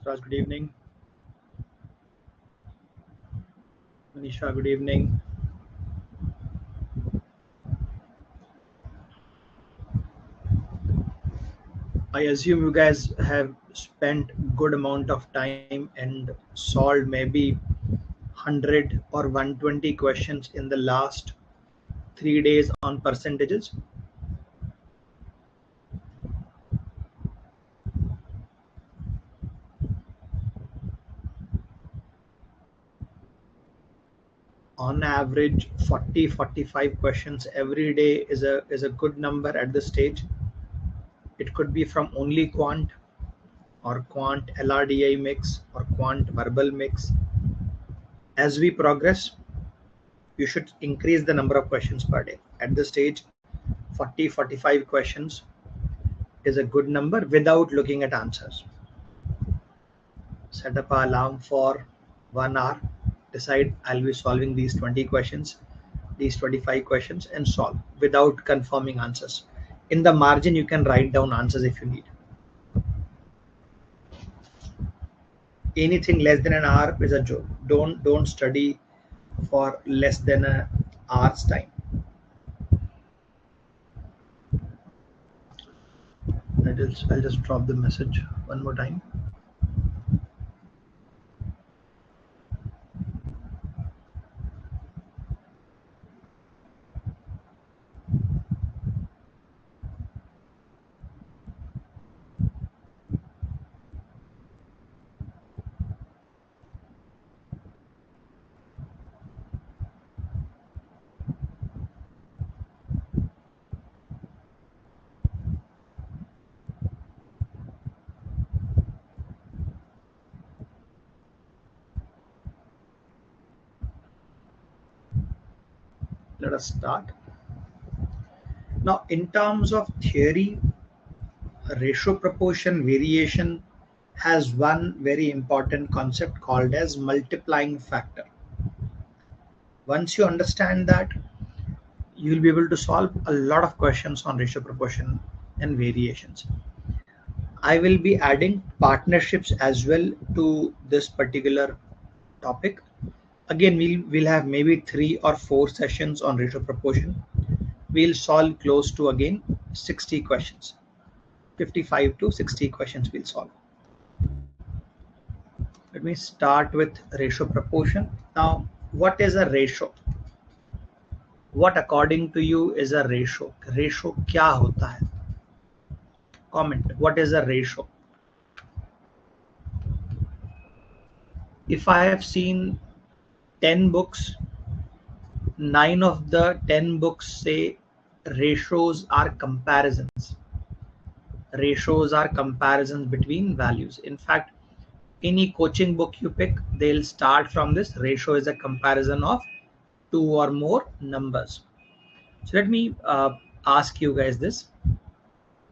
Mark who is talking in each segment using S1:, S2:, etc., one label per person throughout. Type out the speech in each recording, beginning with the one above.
S1: Raj, good evening. Manisha, good evening. I assume you guys have spent good amount of time and solved maybe 100 or 120 questions in the last 3 days on percentages. On average, 40-45 questions every day is a good number at this stage. It could be from only quant or quant LRDI mix or quant verbal mix. As we progress, you should increase the number of questions per day. At this stage, 40-45 questions is a good number without looking at answers. Set up an alarm for 1 hour. Decide I'll be solving these 20 questions, these 25 questions, and solve without confirming answers. In the margin, you can write down answers if you need. Anything less than an hour is a joke. Don't study for less than an hour's time. I'll just drop the message one more time. Let us start. Now, in terms of theory, ratio proportion variation has one very important concept called as multiplying factor. Once you understand that, you'll be able to solve a lot of questions on ratio proportion and variations. I will be adding partnerships as well to this particular topic. Again, we'll have maybe 3 or 4 sessions on ratio proportion. We'll solve close to again 60 questions. 55 to 60 questions we'll solve. Let me start with ratio proportion. Now, what is a ratio? What according to you is a ratio? Ratio क्या होता है? Comment. What is a ratio? If I have seen 10 books, 9 of the 10 books say ratios are comparisons. Ratios are comparisons between values. In fact, any coaching book you pick, they'll start from this. Ratio is a comparison of 2 or more numbers. So let me ask you guys this.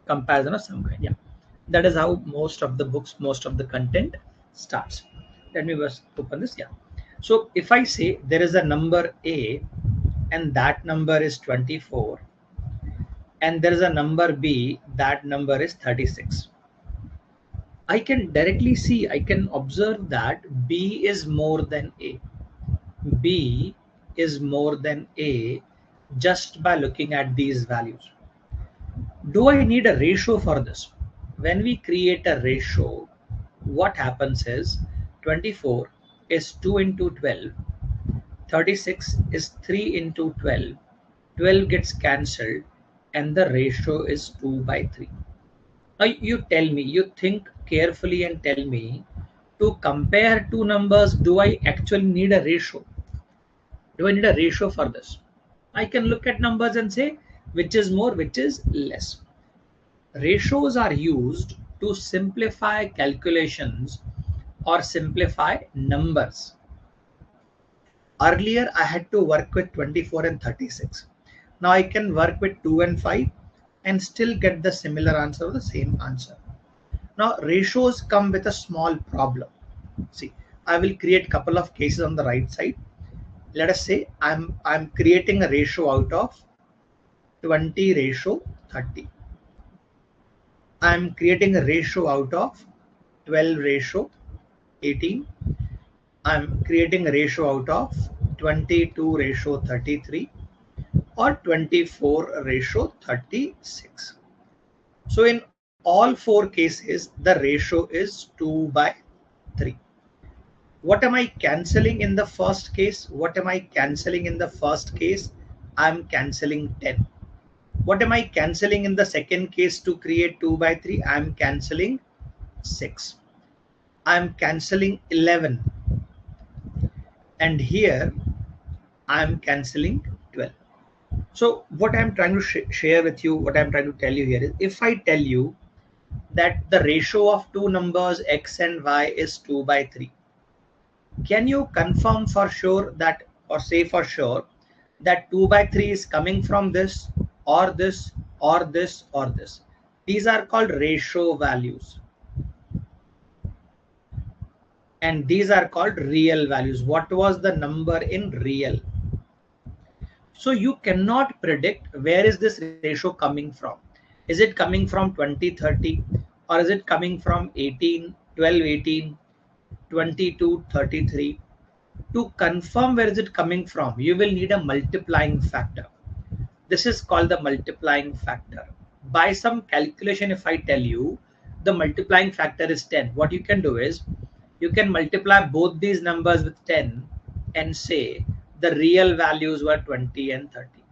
S1: Comparison of some kind. Yeah, that is how most of the books, most of the content starts. Let me just open this. Yeah. So if I say there is a number A and that number is 24 and there is a number B, that number is 36. I can directly see, I can observe that B is more than A. B is more than A just by looking at these values. Do I need a ratio for this? When we create a ratio, what happens is 24 is 2 into 12, 36 is 3 into 12, 12 gets cancelled and the ratio is 2 by 3. Now you tell me, you think carefully and tell me, to compare two numbers, do I actually need a ratio? Do I need a ratio for this? I can look at numbers and say which is more, which is less. Ratios are used to simplify calculations or simplify numbers. Earlier, I had to work with 24 and 36. Now I can work with 2 and 5 and still get the similar answer or the same answer. Now ratios come with a small problem. See, I will create a couple of cases on the right side. Let us say I'm creating a ratio out of 20 ratio 30. I'm creating a ratio out of 12 ratio 18. I'm creating a ratio out of 22 ratio 33 or 24 ratio 36. So in all four cases, the ratio is 2/3. What am I cancelling in the first case? What am I cancelling in the first case? I'm cancelling 10. What am I cancelling in the second case to create 2/3? I'm cancelling 6. I'm cancelling 11. And here I'm cancelling 12. So what I'm trying to share with you, what I'm trying to tell you here is, if I tell you that the ratio of two numbers x and y is 2/3, can you confirm for sure that, or say for sure that 2/3 is coming from this or this or this or this? These are called ratio values, and these are called real values. What was the number in real? So you cannot predict where is this ratio coming from. Is it coming from 20/30, or is it coming from 18, 12/18, 22/33? To confirm where is it coming from, you will need a multiplying factor. This is called the multiplying factor. By some calculation, if I tell you the multiplying factor is 10, what you can do is you can multiply both these numbers with 10 and say the real values were 20 and 30.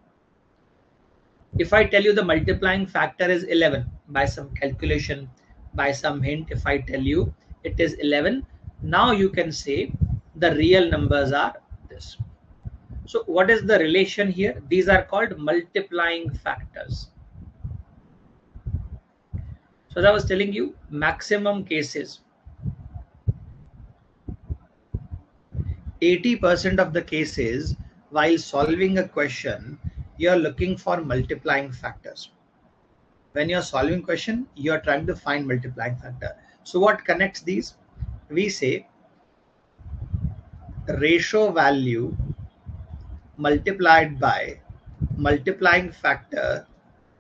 S1: If I tell you the multiplying factor is 11, by some calculation, by some hint, if I tell you it is 11, now you can say the real numbers are this. So what is the relation here? These are called multiplying factors. So as I was telling you, maximum cases, 80% of the cases, while solving a question, you are looking for multiplying factors. When you're solving question, you're trying to find multiplying factor. So what connects these? We say ratio value multiplied by multiplying factor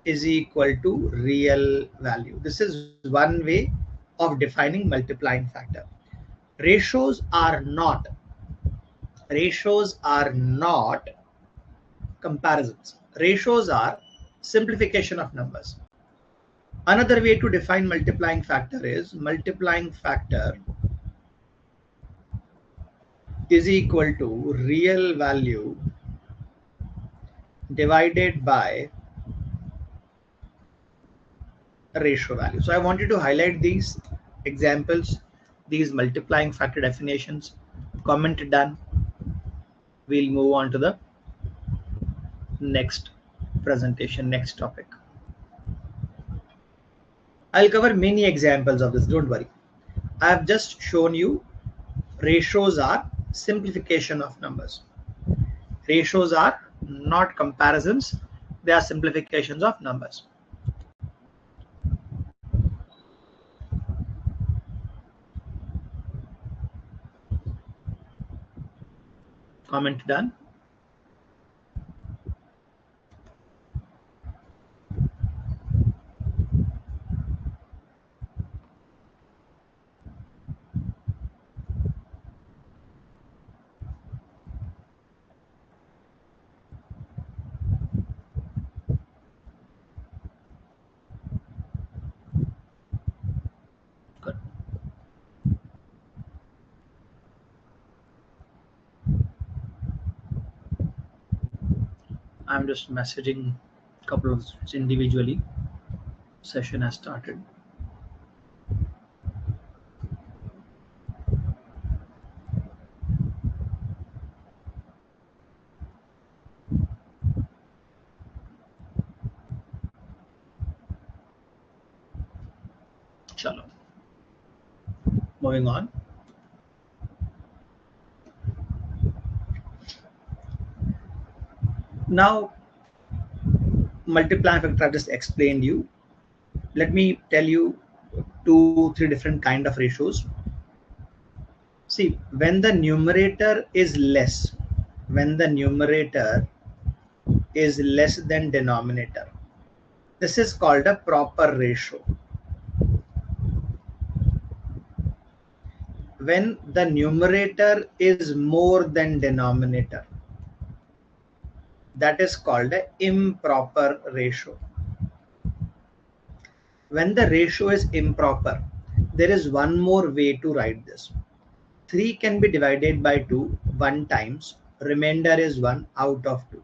S1: is equal to real value. This is one way of defining multiplying factor. Ratios are not comparisons. Ratios are simplification of numbers. Another way to define multiplying factor is multiplying factor is equal to real value divided by ratio value. So I wanted to highlight these examples, these multiplying factor definitions. Comment done. We'll move on to the next presentation, next topic. I'll cover many examples of this, don't worry. I have just shown you ratios are simplification of numbers. Ratios are not comparisons, they are simplifications of numbers. Comment done. Good. I'm just messaging a couple of individually. Session has started. Chalo. Moving on. Now, multiplying factor I just explained you. Let me tell you 2-3 different kind of ratios. See, when the numerator is less, when the numerator is less than denominator, this is called a proper ratio. when the numerator is more than denominator. That is called an improper ratio. When the ratio is improper, there is one more way to write this. 3 can be divided by 2 one times, remainder is 1 out of 2.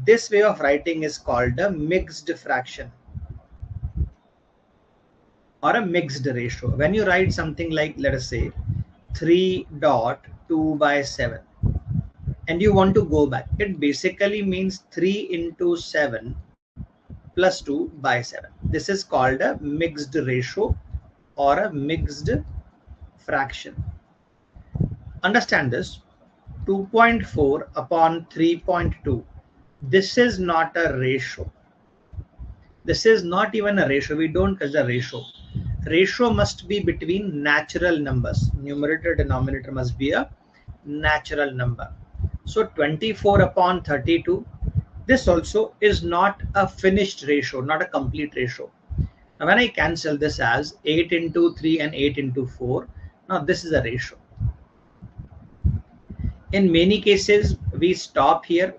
S1: This way of writing is called a mixed fraction or a mixed ratio. When you write something like, let us say 3.2/7 and you want to go back, it basically means 3 into 7 plus 2/7. This is called a mixed ratio or a mixed fraction. Understand this. 2.4 upon 3.2. This is not a ratio. This is not even a ratio. We don't consider ratio. Ratio must be between natural numbers. Numerator, denominator must be a natural number. So 24 upon 32. This also is not a finished ratio, not a complete ratio. Now when I cancel this as 8 into 3 and 8 into 4, now this is a ratio. In many cases, we stop here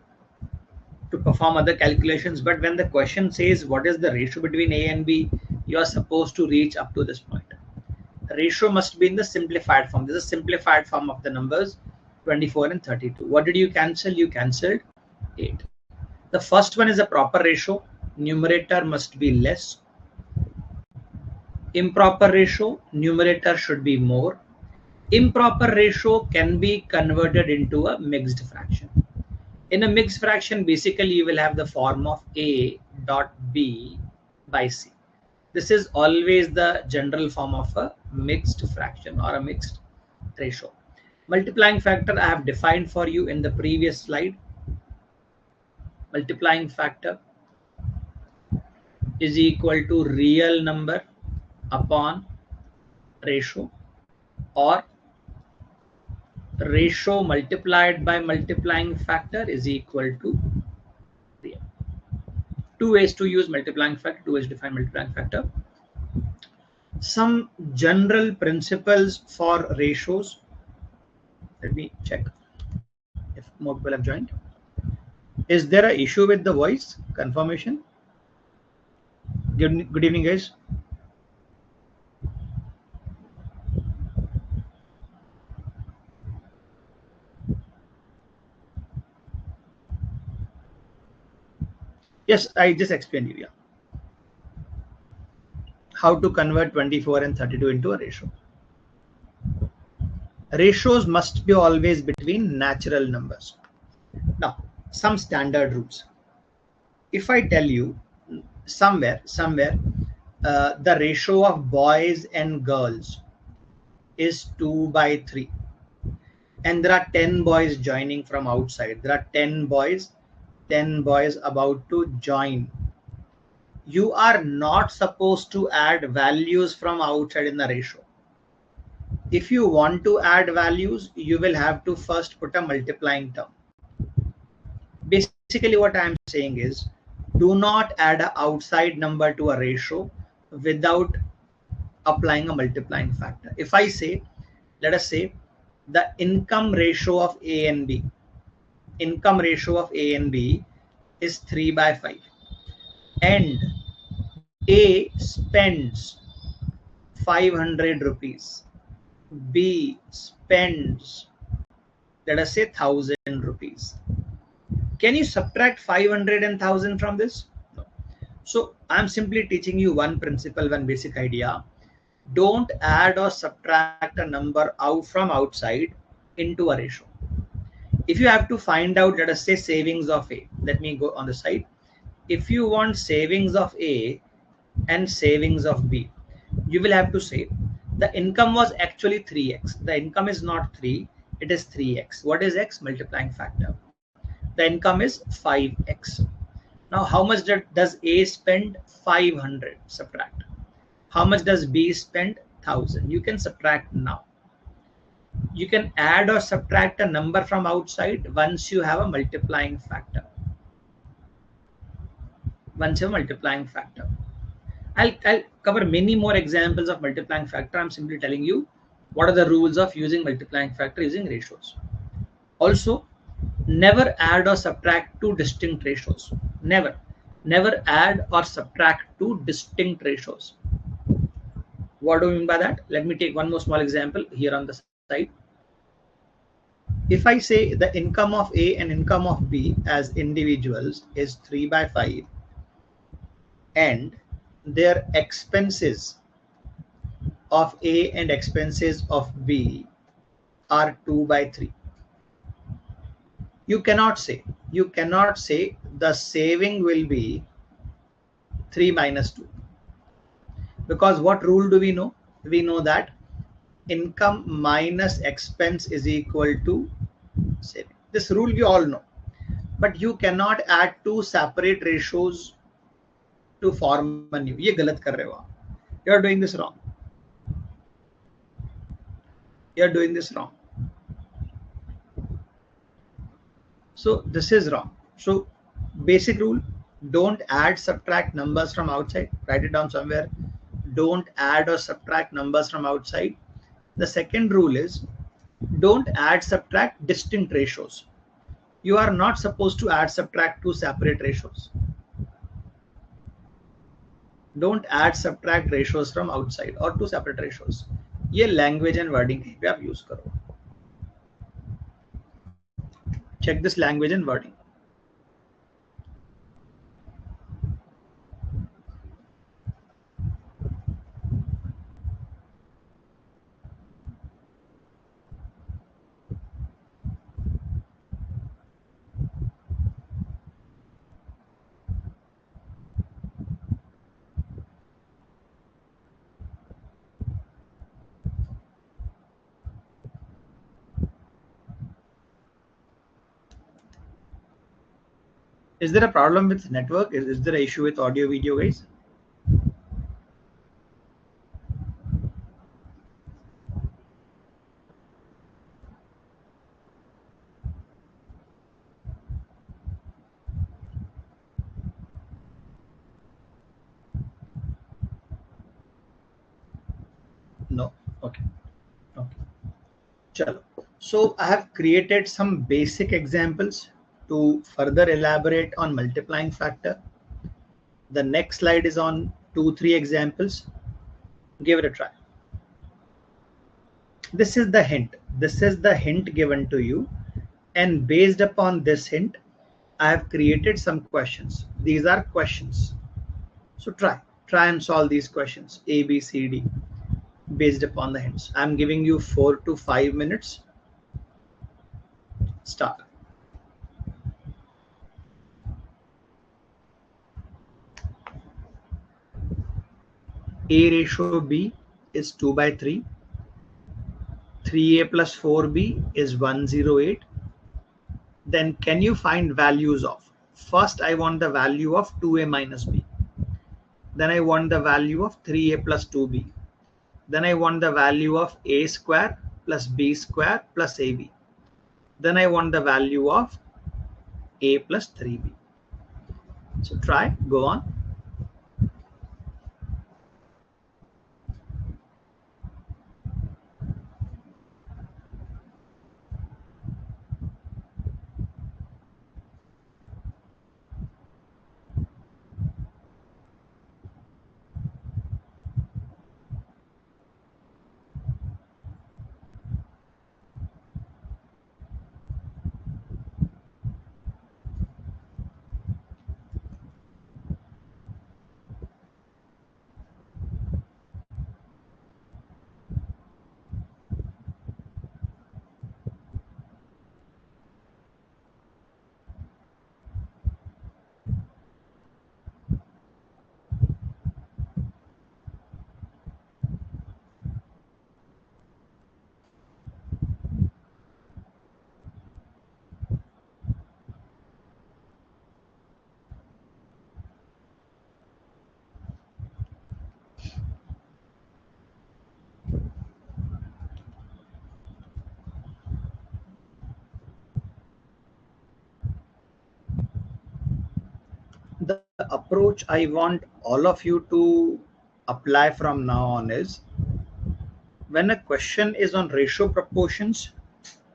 S1: to perform other calculations, but when the question says what is the ratio between A and B, you are supposed to reach up to this point. The ratio must be in the simplified form. This is a simplified form of the numbers 24 and 32. What did you cancel? You cancelled 8. The first one is a proper ratio. Numerator must be less. Improper ratio, numerator should be more. Improper ratio can be converted into a mixed fraction. In a mixed fraction, basically you will have the form of A dot B by C. This is always the general form of a mixed fraction or a mixed ratio. Multiplying factor I have defined for you in the previous slide. Multiplying factor is equal to real number upon ratio, or ratio multiplied by multiplying factor is equal to real. Two ways to use multiplying factor, two ways to define multiplying factor. Some general principles for ratios. Let me check if more people have joined. Is there an issue with the voice confirmation? Good evening, guys. Yes, I just explained you. Yeah. How to convert 24 and 32 into a ratio. Ratios must be always between natural numbers. Now, some standard rules. If I tell you somewhere, the ratio of boys and girls is 2/3, and there are 10 boys joining from outside. There are 10 boys about to join. You are not supposed to add values from outside in the ratio. If you want to add values, you will have to first put a multiplying term. Basically, what I am saying is, do not add an outside number to a ratio without applying a multiplying factor. If I say, let us say, the income ratio of A and B, is 3/5, and A spends 500 rupees, B spends, let us say, 1000 rupees. Can you subtract 500 and 1000 from this? No. So I'm simply teaching you one principle, one basic idea. Don't add or subtract a number out from outside into a ratio. If you have to find out, let us say, savings of A, let me go on the side. If you want savings of A and savings of B, you will have to say the income was actually 3x. The income is not 3, it is 3x. What is x? Multiplying factor. The income is 5x. Now, how much does A spend? 500. Subtract. How much does B spend? 1000. You can subtract now. You can add or subtract a number from outside once you have a multiplying factor. Once you have a multiplying factor. I'll cover many more examples of multiplying factor. I'm simply telling you What are the rules of using multiplying factor using ratios? Also, never add or subtract two distinct ratios. Never add or subtract two distinct ratios. What do we mean by that? Let me take one more small example here on the side. If I say the income of A and income of B as individuals is 3 by 5 and their expenses of A and expenses of B are 2 by 3. You cannot say the saving will be 3 minus 2, because what rule do we know? We know that income minus expense is equal to saving. This rule we all know, but you cannot add two separate ratios to form a new. ये गलत कर रहे हो आप. You are doing this wrong. You are doing this wrong. So this is wrong. So basic rule: don't add subtract numbers from outside. Write it down somewhere. Don't add or subtract numbers from outside. The second rule is don't add subtract distinct ratios. You are not supposed to add subtract two separate ratios. Don't add subtract ratios from outside or two separate ratios. ये language and wording कहीं पे आप use करो. Check this language and wording. Is there a problem with network? Is there an issue with audio video, guys? No. Okay. Okay. Chalo. So I have created some basic examples to further elaborate on multiplying factor. The next slide is on 2-3 examples. Give it a try. This is the hint. This is the hint given to you. And based upon this hint, I have created some questions. These are questions. So try and solve these questions. A, B, C, D. Based upon the hints. I'm giving you 4 to 5 minutes. Start. A ratio B is 2 by 3. 3A plus 4B is 108. Then can you find values of? First, I want the value of 2A minus B. Then I want the value of 3A plus 2B. Then I want the value of A square plus B square plus AB. Then I want the value of A plus 3B. So try, go on. The approach I want all of you to apply from now on is when a question is on ratio proportions,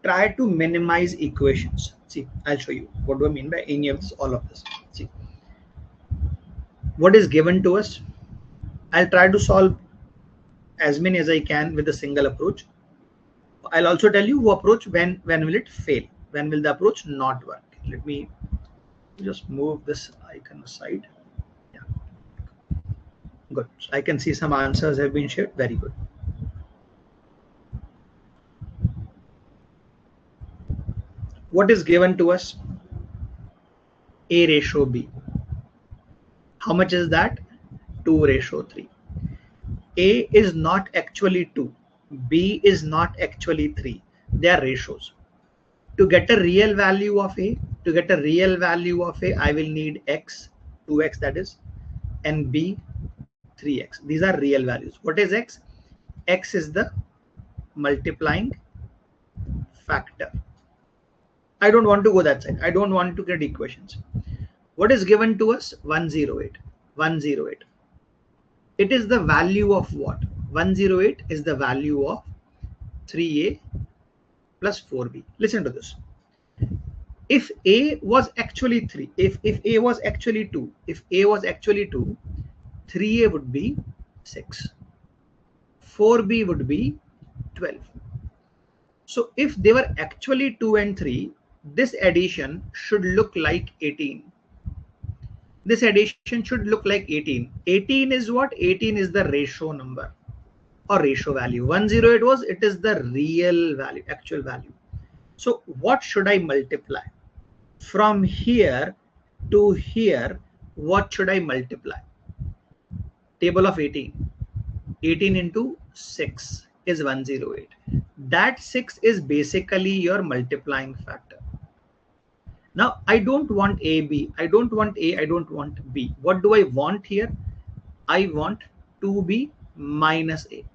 S1: try to minimize equations. See, I'll show you what do I mean by any of this, all of this. See, what is given to us, I'll try to solve as many as I can with a single approach. I'll also tell you approach when will it fail, when will the approach not work. Let me just move this icon aside. Yeah, good. So I can see some answers have been shared. Very good. What is given to us? A ratio B. How much is that? 2 ratio 3. A is not actually 2. B is not actually 3. They are ratios. To get a real value of A, I will need X, 2X that is, and B, 3X. These are real values. What is X? X is the multiplying factor. I don't want to go that side. I don't want to get equations. What is given to us? 108. 108. It is the value of what? 108 is the value of 3A plus 4B. Listen to this. If A was actually 3, if A was actually 2, 3A would be 6. 4B would be 12. So if they were actually 2 and 3, this addition should look like 18. This addition should look like 18. 18 is what? 18 is the ratio number or ratio value. 108 was, it is the real value, actual value. So what should I multiply? From here to here, what should I multiply? Table of 18. 18 into 6 is 108. That 6 is basically your multiplying factor. Now, I don't want A, B. I don't want A, I don't want B. What do I want here? I want 2B minus A.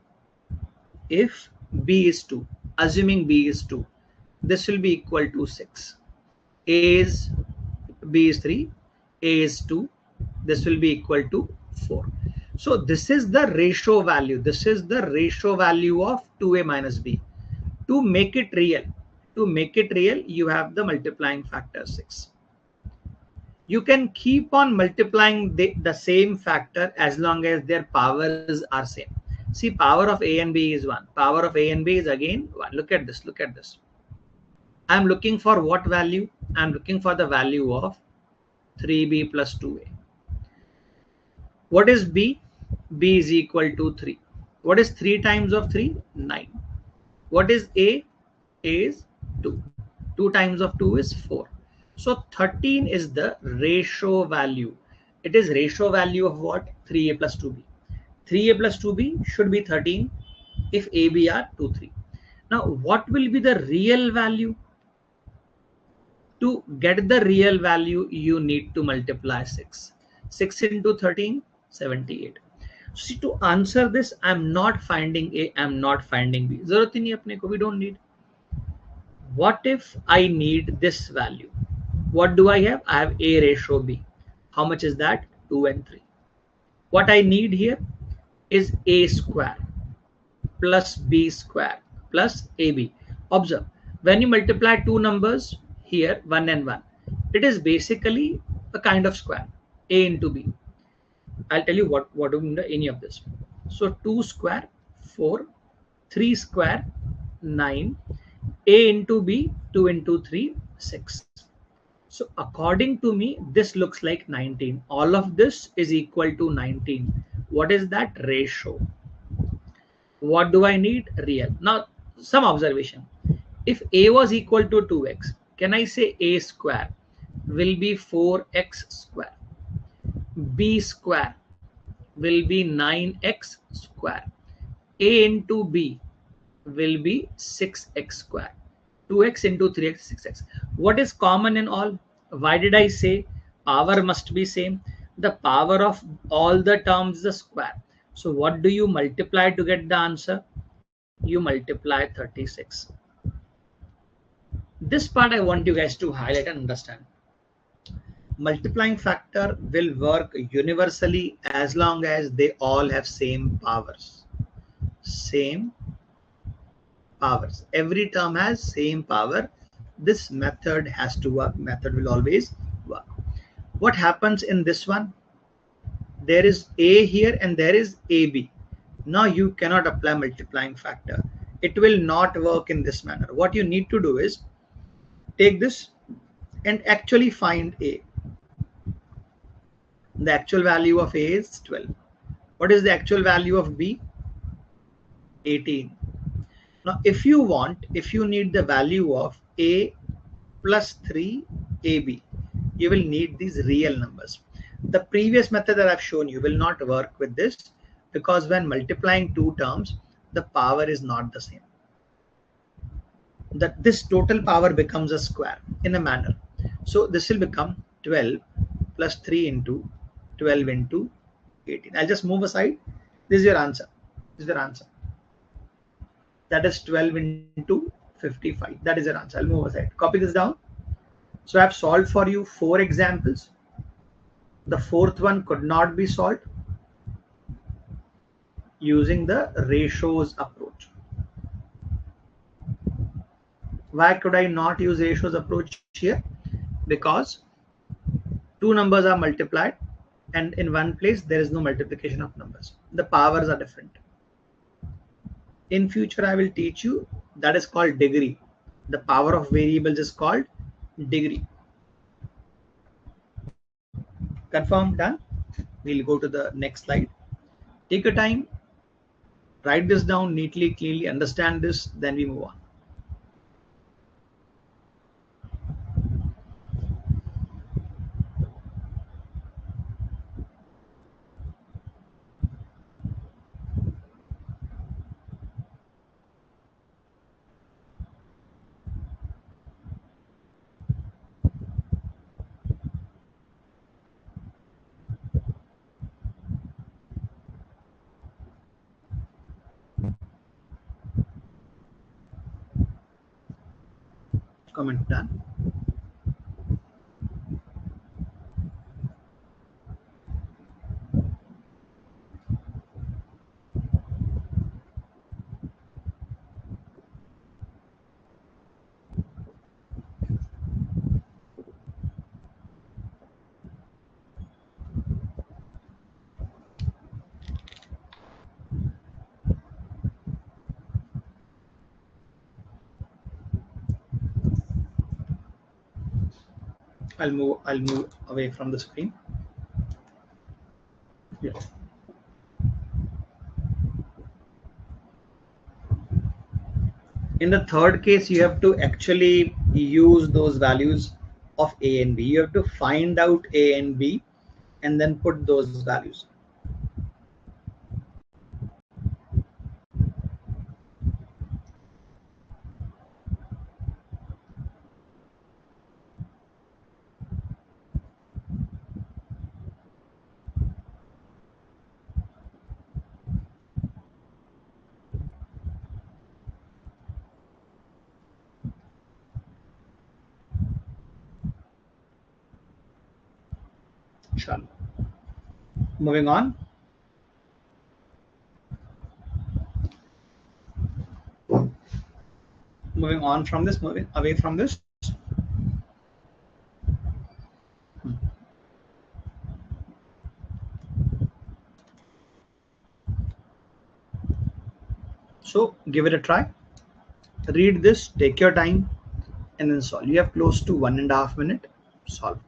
S1: If B is 2, assuming B is 2, this will be equal to 6. B is 3, A is 2, this will be equal to 4. So this is the ratio value. This is the ratio value of 2A minus B. To make it real, you have the multiplying factor 6. You can keep on multiplying the same factor as long as their powers are same. See, power of A and B is 1. Power of A and B is again 1. Look at this. Look at this. I'm looking for what value? I'm looking for the value of 3B plus 2A. What is B? B is equal to 3. What is 3 times of 3? 9. What is A? A is 2. 2 times of 2 is 4. So 13 is the ratio value. It is ratio value of what? 3A plus 2B. 3A plus 2B should be 13 if AB are 2, 3. Now, what will be the real value? To get the real value, you need to multiply 6. 6 into 13, 78. See, to answer this, I'm not finding A, I'm not finding B. Zarurat hi nahi apne ko, we don't need. What if I need this value? What do I have? I have A ratio B. How much is that? 2 and 3. What I need here is A square plus B square plus AB. Observe, when you multiply two numbers here, 1 and 1, it is basically a kind of square, A into B. I'll tell you what do mean any of this. So 2 square, 4, 3 square, 9, A into B, 2 into 3, 6. So according to me, this looks like 19. All of this is equal to 19. What is that? Ratio. What do I need? Real. Now, some observation. If A was equal to 2x, can I say A square will be 4x square? B square will be 9x square. A into B will be 6x square. 2x into 3x, 6x. What is common in all? Why did I say power must be same? The power of all the terms is the square. So what do you multiply to get the answer? You multiply 36. This part I want you guys to highlight and understand. Multiplying factor will work universally as long as they all have same powers. Same powers. Every term has same power. This method has to work. Method will always work. What happens in this one? There is a here and there is ab. Now you cannot apply multiplying factor. It will not work in this manner. What you need to do is take this and actually find a. The actual value of a is 12. What is the actual value of b? 18. Now if you want, if you need the value of a plus 3ab, you will need these real numbers. The previous method that I've shown you will not work with this, because when multiplying two terms, the power is not the same. That this total power becomes a square in a manner. So this will become 12 plus 3 into 12 into 18. I'll just move aside. This is your answer. This is your answer. That is 12 into 55. That is your answer. I'll move aside. Copy this down. So I've solved for you 4 examples. The fourth one could not be solved using the ratios approach. Why could I not use ratios approach here? Because two numbers are multiplied and in one place there is no multiplication of numbers. The powers are different. In future I will teach you, that is called degree. The power of variables is called degree. Confirm? Done? We'll go to the next slide. Take your time, write this down neatly, cleanly, understand this, then we move on. Comment done. I'll move away from the screen. Yeah. In the third case, you have to actually use those values of a and b. You have to find out a and b and then put those values. Sure. Moving on. Moving on from this, moving away from this. So give it a try. Read this, take your time, and then solve. You have close to 1.5 minutes. Solve.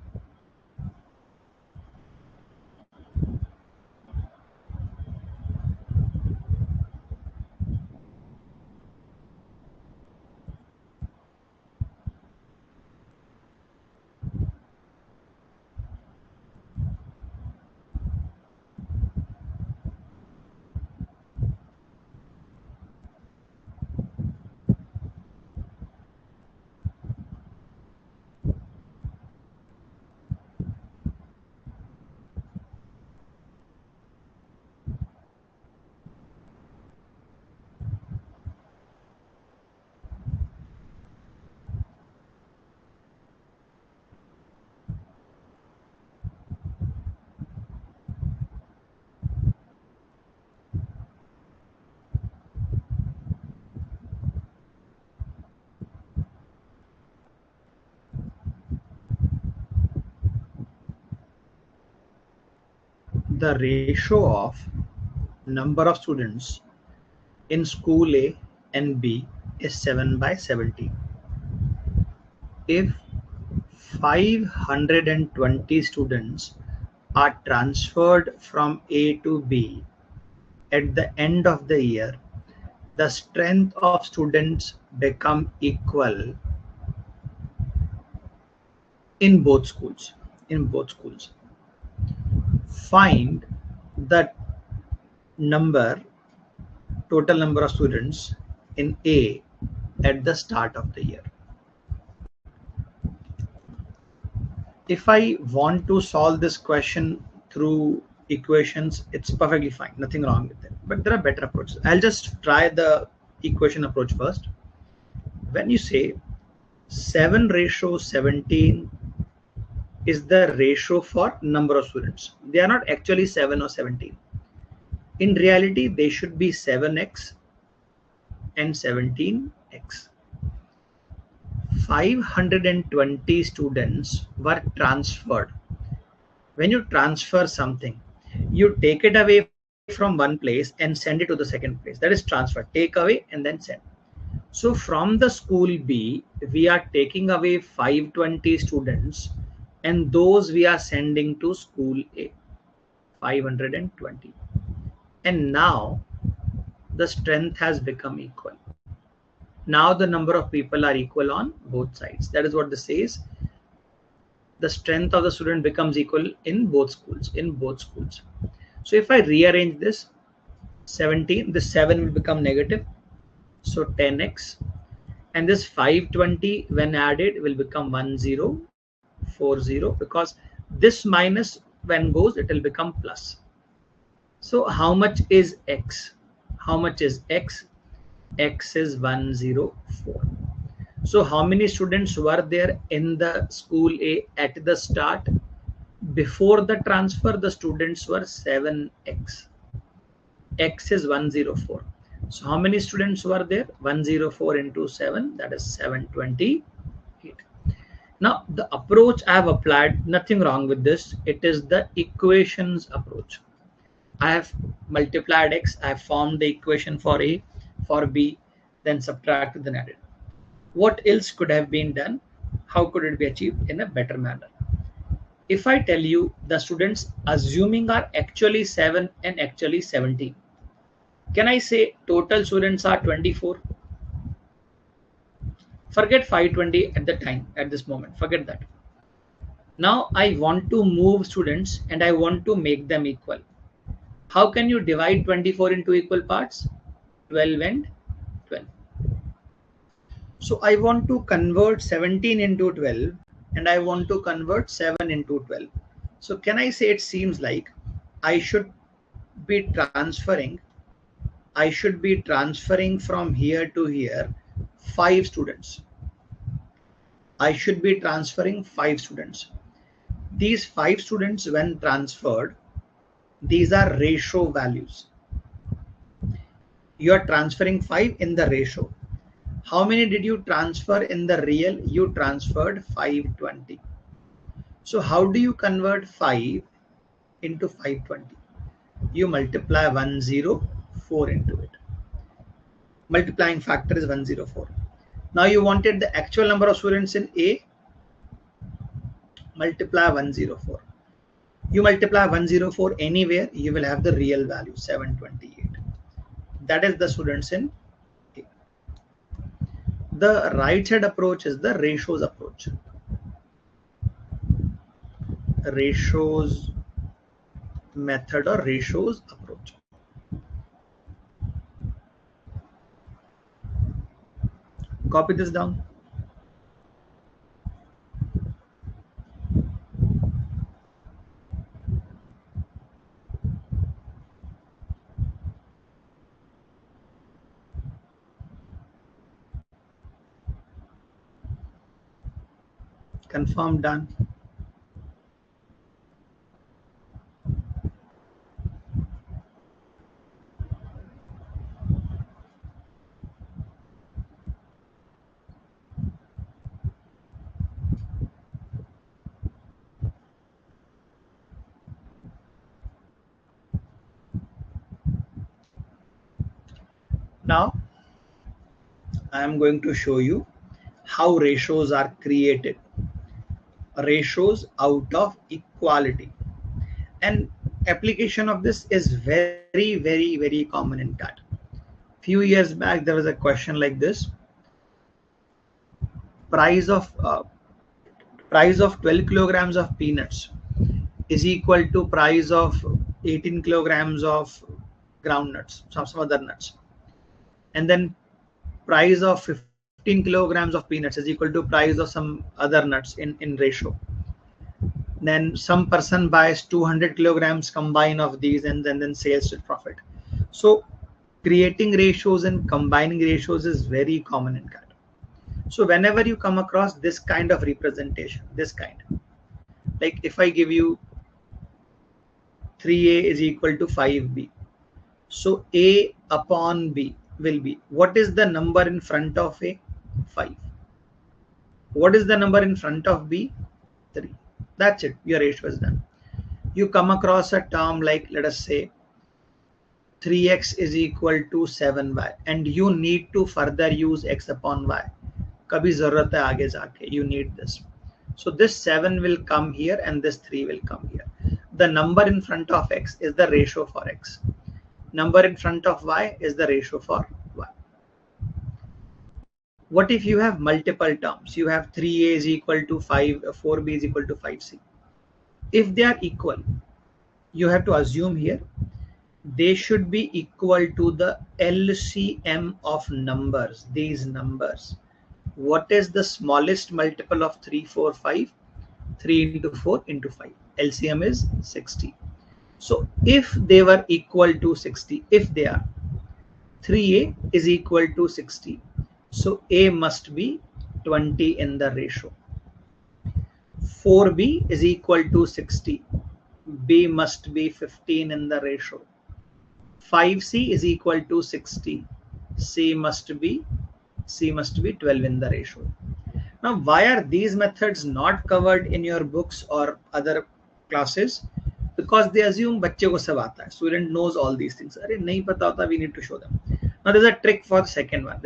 S1: the ratio of number of students in school A and B is 7/17. If 520 students are transferred from A to B at the end of the year, the strength of students become equal in both schools. Find the number, total number of students in A at the start of the year. If I want to solve this question through equations, it's perfectly fine, nothing wrong with it. But there are better approaches. I'll just try the equation approach first. When you say 7/17 is the ratio for number of students, they are not actually 7 or 17. In reality, they should be 7x and 17x. 520 students were transferred. When you transfer something, you take it away from one place and send it to the second place. That is transfer. Take away and then send. So from the school B, we are taking away 520 students, and those we are sending to school A, 520. And now the strength has become equal. Now the number of people are equal on both sides. That is what this says. The strength of the student becomes equal in both schools. So if I rearrange this, 17, this 7 will become negative, so 10x, and this 520 when added will become 1040, because this minus when goes it will become plus. So how much is x? X is 104. So how many students were there in the school A at the start? Before the transfer, the students were 7x. X is 104. So how many students were there? 104 into 7, that is 728. Now the approach I have applied, nothing wrong with this. It is the equations approach. I have multiplied x, I have formed the equation for A, for B, then subtracted, then added. What else could have been done? How could it be achieved in a better manner? If I tell you the students assuming are actually 7 and actually 17, can I say total students are 24? Forget 520 at the time, at this moment, forget that. Now I want to move students and I want to make them equal. How can you divide 24 into equal parts? 12 and 12. So I want to convert 17 into 12 and I want to convert 7 into 12. So can I say it seems like I should be transferring from here to here 5 students. I should be transferring 5 students. These 5 students when transferred, these are ratio values. You are transferring 5 in the ratio. How many did you transfer in the real? You transferred 520. So how do you convert 5 into 520? You multiply 104 into it. Multiplying factor is 104. Now you wanted the actual number of students in A. Multiply 104. You multiply 104 anywhere, you will have the real value 728. That is the students in A. The right side approach is the ratios approach. Ratios method or ratios approach. Copy this down. Confirm, done. Now I am going to show you how ratios are created. Ratios out of equality. And application of this is very common in CAT. Few years back there was a question like this: price of 12 kilograms of peanuts is equal to price of 18 kilograms of groundnuts, some other nuts, and then price of 15 kilograms of peanuts is equal to price of some other nuts in ratio. Then some person buys 200 kilograms combine of these and then sales with profit. So creating ratios and combining ratios is very common in CAT. So whenever you come across this kind of representation, this kind, like if I give you 3a is equal to 5b, so a upon b will be, what is the number in front of a? 5. What is the number in front of b? 3. That's it, your ratio is done. You come across a term like, let us say 3x is equal to 7y, and you need to further use x upon y. Kabhi zarurat hai aage jaake, you need this. So this 7 will come here and this 3 will come here. The number in front of x is the ratio for x. Number in front of y is the ratio for y. What if you have multiple terms? You have 3a is equal to 5, 4b is equal to 5c. If they are equal, you have to assume here they should be equal to the LCM of numbers, these numbers. What is the smallest multiple of 3, 4, 5? 3 into 4 into 5. LCM is 60. So if they were equal to 60, if they are, 3a is equal to 60. So a must be 20 in the ratio. 4b is equal to 60. B must be 15 in the ratio. 5c is equal to 60. C must be 12 in the ratio. Now, why are these methods not covered in your books or other classes? Because they assume बच्चे को सब आता है. Student knows all these things. अरे नहीं पता होता, we need to show them. Now there's a trick for the second one.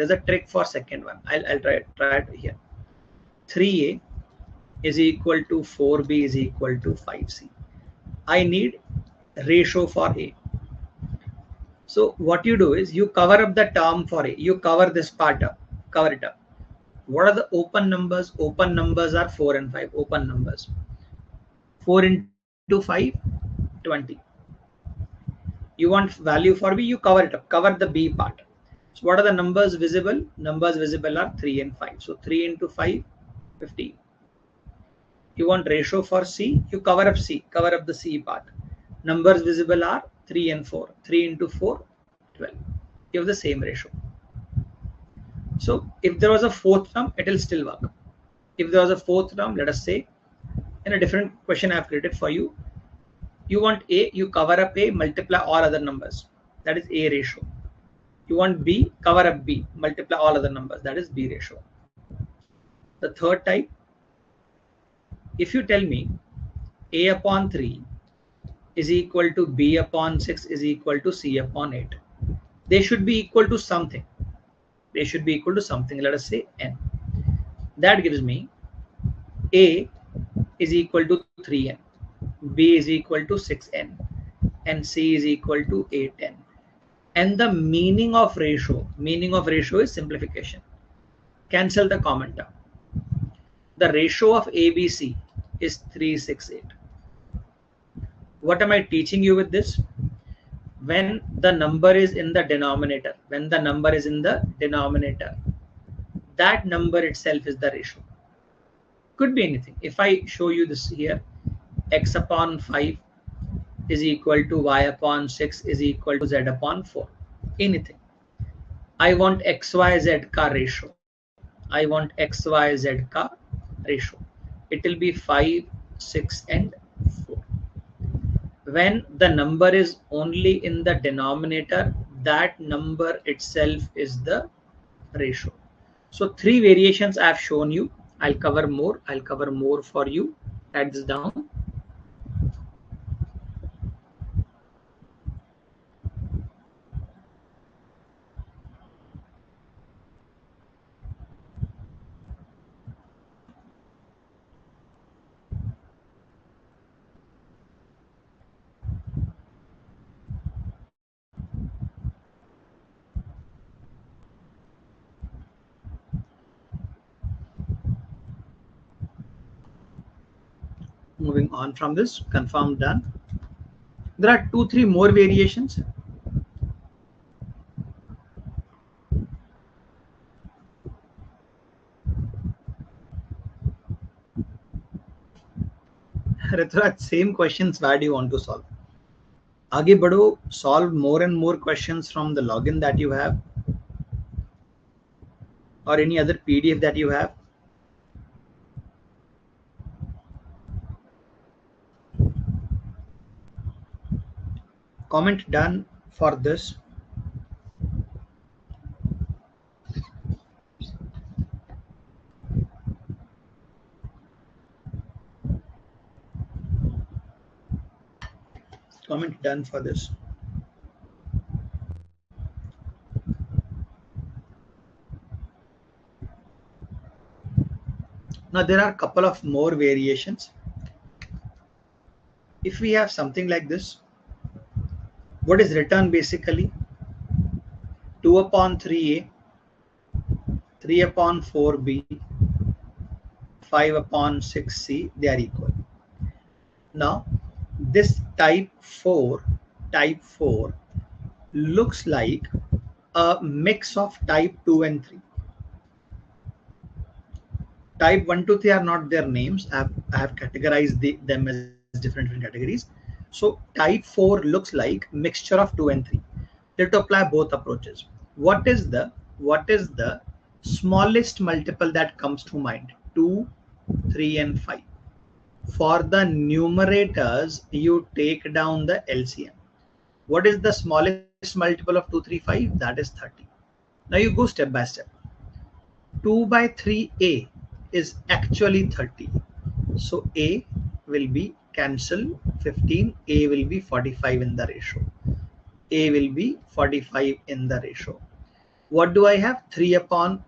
S1: I'll try it here. 3a is equal to 4b is equal to 5c. I need ratio for a. So what you do is you cover up the term for a. You cover this part up. Cover it up. What are the open numbers? Open numbers are 4 and 5. Open numbers. 4 into 5, 20. You want value for b, you cover it up. Cover the b part. So what are the numbers visible? Numbers visible are 3 and 5. So 3 into 5, 15. You want ratio for c, you cover up c. Cover up the c part. Numbers visible are 3 and 4. 3 into 4, 12. You have the same ratio. So if there was a fourth term, it will still work. If there was a fourth term, let us say, in a different question I have created for you, you want a, you cover up a, multiply all other numbers. That is a ratio. You want b, cover up b, multiply all other numbers. That is b ratio. The third type, if you tell me a upon 3 is equal to b upon 6 is equal to c upon 8. They should be equal to something. They should be equal to something. Let us say n. That gives me a is equal to 3n, b is equal to 6n, and c is equal to 8n. And the meaning of ratio is simplification. Cancel the common term. The ratio of ABC is 368. What am I teaching you with this? When the number is in the denominator, that number itself is the ratio. Could be anything. If I show you this here, x upon 5 is equal to y upon 6 is equal to z upon 4. Anything. I want xyz ka ratio. I want xyz ka ratio. It will be 5, 6 and 4. When the number is only in the denominator, that number itself is the ratio. So 3 variations I have shown you. I'll cover more for you. Write this down. moving on from this. Confirm, done. There are 2-3 more variations. Rituraj, same questions. Where do you want to solve? आगे बढ़ो, solve more and more questions from the login that you have or any other PDF that you have. Comment done for this. Comment done for this. Now there are a couple of more variations. If we have something like this, what is written basically? 2 upon 3a, 3 upon 4b, 5 upon 6c, they are equal. Now this type 4 looks like a mix of type 2 and 3. Type 1, 2, 3 are not their names. I have categorized them as different categories. So type 4 looks like mixture of 2 and 3. Let's apply both approaches. What is the smallest multiple that comes to mind? 2, 3 and 5. For the numerators, you take down the LCM. What is the smallest multiple of 2, 3, 5? That is 30. Now you go step by step. 2 by 3a is actually 30. So a will be cancel 15, a will be 45 in the ratio. A will be 45 in the ratio. What do I have? 3 upon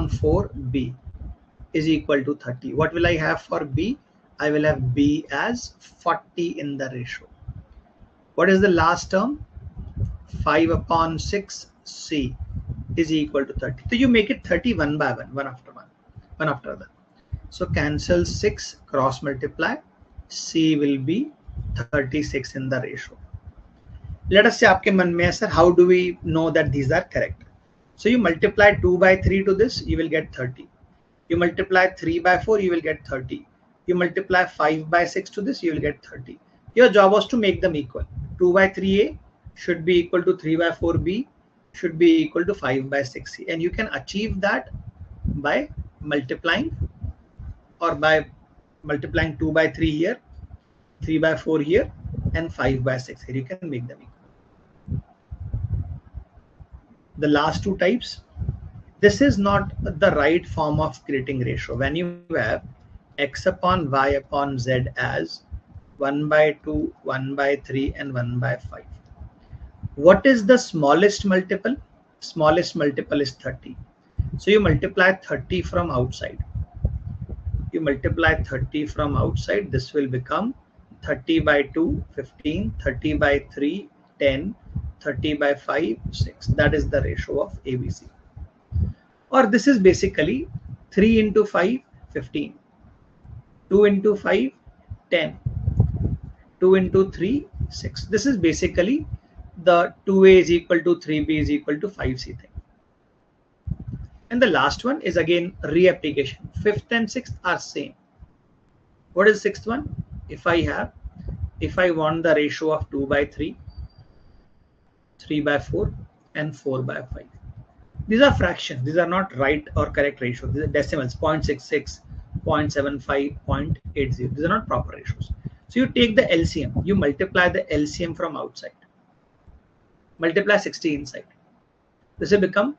S1: 4 b is equal to 30. What will I have for b? I will have b as 40 in the ratio. What is the last term? 5 upon 6 c is equal to 30. So you make it 30 one by one, one after other. So cancel 6, cross multiply, c will be 36 in the ratio. Let us say आपके मन में है, sir, how do we know that these are correct? So you multiply 2 by 3 to this, you will get 30. You multiply 3 by 4, you will get 30. You multiply 5 by 6 to this, you will get 30. Your job was to make them equal. 2 by 3a should be equal to 3 by 4b, should be equal to 5 by 6c. And you can achieve that by multiplying, or by multiplying 2 by 3 here, 3 by 4 here, and 5 by 6 here. You can make them equal. The last two types, this is not the right form of creating ratio. When you have x upon y upon z as 1 by 2, 1 by 3 and 1 by 5. What is the smallest multiple? Smallest multiple is 30. So you multiply 30 from outside. You multiply 30 from outside, this will become 30 by 2, 15, 30 by 3, 10, 30 by 5, 6. That is the ratio of ABC. Or this is basically 3 into 5, 15. 2 into 5, 10. 2 into 3, 6. This is basically the 2a is equal to 3b is equal to 5c thing. And the last one is again reapplication. 5th and 6th are same. What is 6th one? If I want the ratio of 2 by 3, 3 by 4 and 4 by 5. These are fractions. These are not right or correct ratios. These are decimals, 0.66, 0.75, 0.80. These are not proper ratios. So you take the LCM. You multiply the LCM from outside. Multiply 60 inside. This will become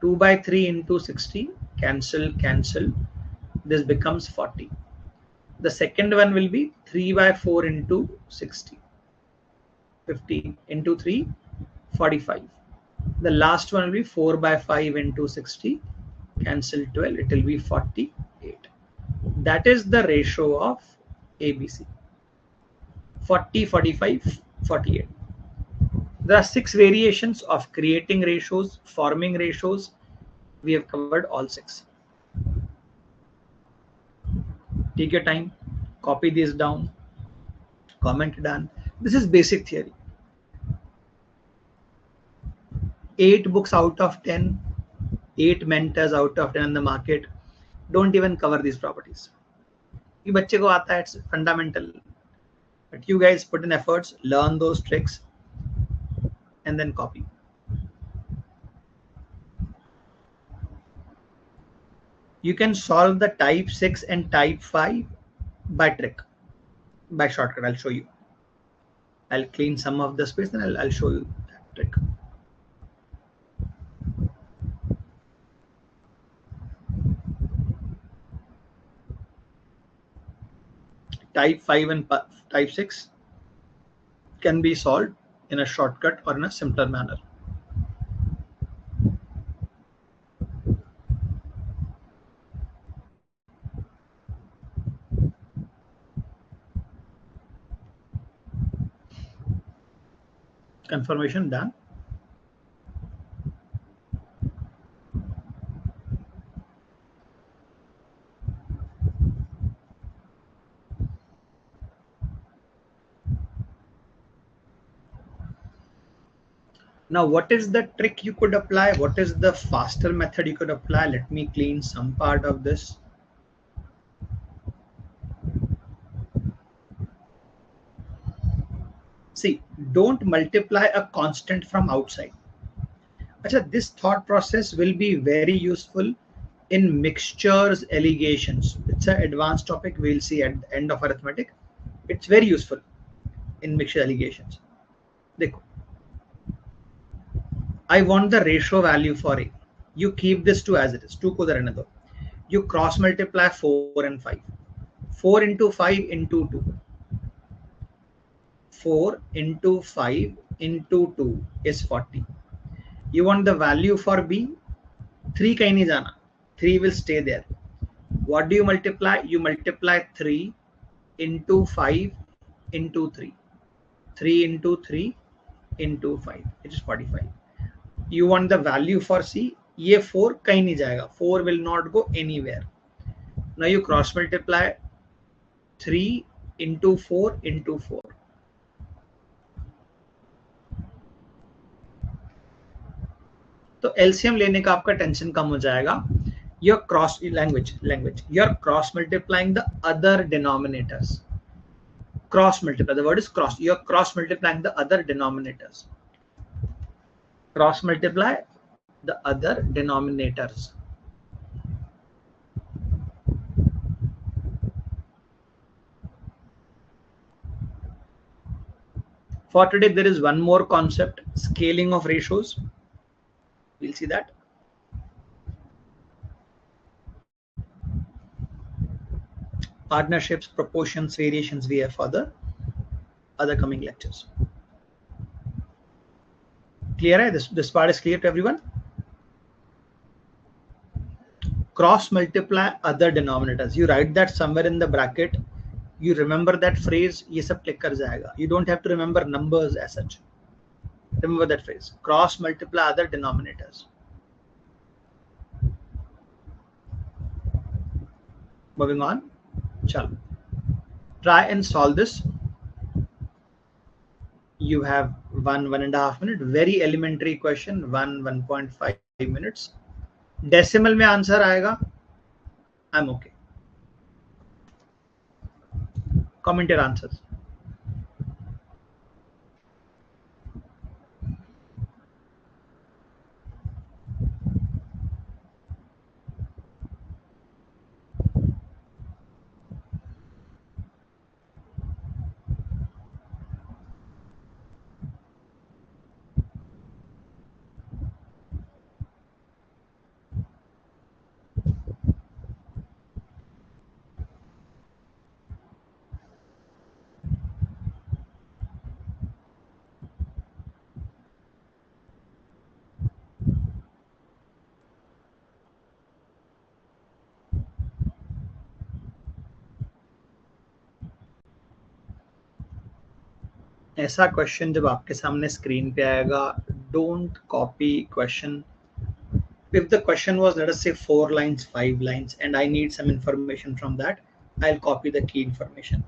S1: 2 by 3 into 60. Cancel, cancel. This becomes 40. The second one will be 3 by 4 into 60. 15 into 3, 45. The last one will be 4 by 5 into 60. Cancel 12. It will be 48. That is the ratio of ABC. 40, 45, 48. There are 6 variations of creating ratios, forming ratios. We have covered all 6. Take your time. copy this down, comment done. This is basic theory. 8 books out of 10, 8 mentors out of 10 in the market don't even cover these properties. ये बच्चे को आता है, it's fundamental. But you guys put in efforts, learn those tricks, and then copy. You can solve the type 6 and type 5 by trick, by shortcut. I'll show you. I'll clean some of the space and I'll show you that trick. Type 5 and type 6 can be solved in a shortcut or in a simpler manner. Confirmation done. Now, what is the trick you could apply? What is the faster method you could apply? Let me clean some part of this. See, don't multiply a constant from outside. Achha, this thought process will be very useful in mixtures allegations. It's an advanced topic we'll see at the end of arithmetic. It's very useful in mixture allegations. Dekho. I want the ratio value for A. You keep this 2 as it is. 2 ko रहने दो. You cross multiply 4 and 5. 4 into 5 into 2. 4 into 5 into 2 is 40. You want the value for B? 3 kahin nahi jana. 3 will stay there. What do you multiply? You multiply 3 into 5 into 3. 3 into 3 into 5. It is 45. You want the value for C? ये 4 कहीं नहीं जाएगा. 4 will not go anywhere. Now you cross multiply 3 into 4 into 4. तो LCM लेने का आपका tension कम हो जाएगा. You're cross language. You're cross multiplying the other denominators. Cross multiply. The word is cross. You're cross multiplying the other denominators. Cross multiply the other denominators. For today, there is one more concept, scaling of ratios. We'll see that. Partnerships, proportions, variations we have for the other coming lectures. Clear hai? This part is clear to everyone? Cross multiply other denominators. You write that somewhere in the bracket. You remember that phrase, ये सब click कर जाएगा. You don't have to remember numbers as such. Remember that phrase. Cross multiply other denominators. Moving on. Chalo. Try and solve this. You have 1.5 minutes. Very elementary question. 1.5 minutes. Decimal में answer आएगा. I'm okay. Comment your answers. ऐसा question जब आपके सामने screen पे आएगा, don't copy question. If the question was, let us say 4 lines, 5 lines, and I need some information from that, I'll copy the key information.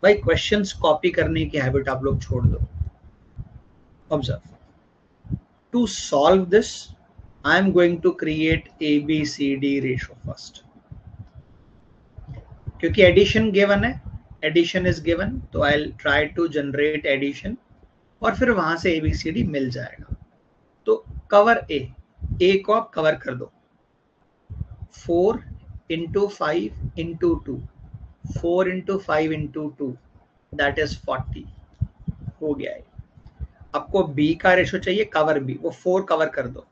S1: भाई questions copy करने की habit आप लोग छोड़ दो. Observe. To solve this, I am going to create ABCD ratio first. क्योंकि addition given है, addition is given, तो I will try to generate addition और फिर वहां से ABCD मिल जाएगा. तो कवर ए को आप कवर कर दो. 4 into 5 into 2, 4 into 5 into 2, that is 40. हो गया है. आपको बी का रेशो चाहिए, कवर बी, वो 4 कवर कर दो.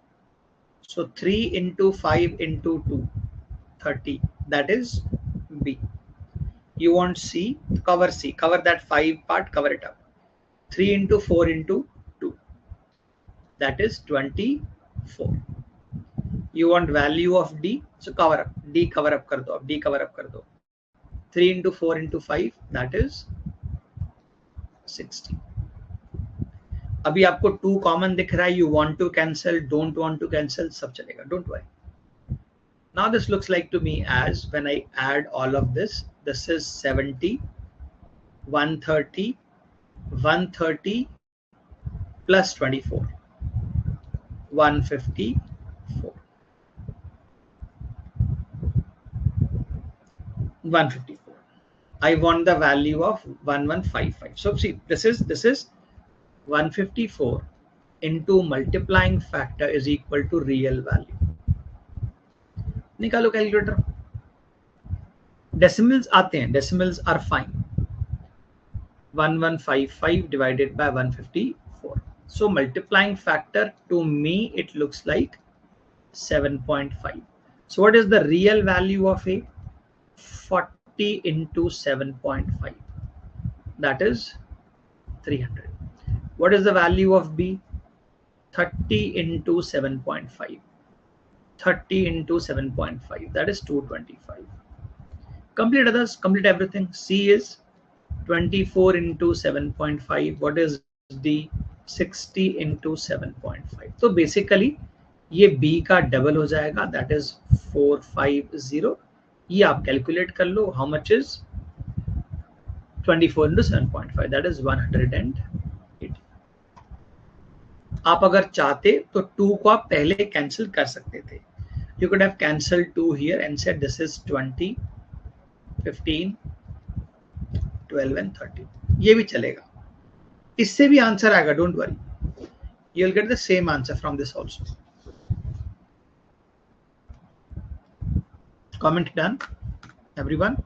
S1: So 3 into 5 into 2, 30, that is B. You want C, cover C, cover that 5 part, cover it up. 3 into 4 into 2, that is 24. You want value of D, so cover up, D cover up kar do, D cover up kar do. 3 into 4 into 5, that is 60. अभी आपको 2 common दिख रहा है. You want to cancel, don't want to cancel, सब चलेगा, don't worry. Now this looks like to me as, when I add all of this is 70, 130, 130 plus 24, 154, 154. I want the value of 1155. So see, this is 154 into multiplying factor is equal to real value. निकालो calculator. Decimals आते हैं, decimals are fine. 1155 divided by 154. So multiplying factor, to me it looks like 7.5. So what is the real value of A? 40 into 7.5, that is 300. What is the value of B? 30 into 7.5, 30 into 7.5, that is 225. Complete others, complete everything. C is 24 into 7.5. what is D? 60 into 7.5. तो basically ये B का double हो जाएगा, that is 450. ये आप calculate कर लो, how much is 24 into 7.5, that is 180. आप अगर चाहते तो 2 को आप पहले कैंसिल कर सकते थे. You could have cancelled 2 here and said this is 20, 15, 12 and 13. ये भी चलेगा. इससे भी आंसर आएगा, don't worry. You will get the same answer from this also. Comment done, everyone?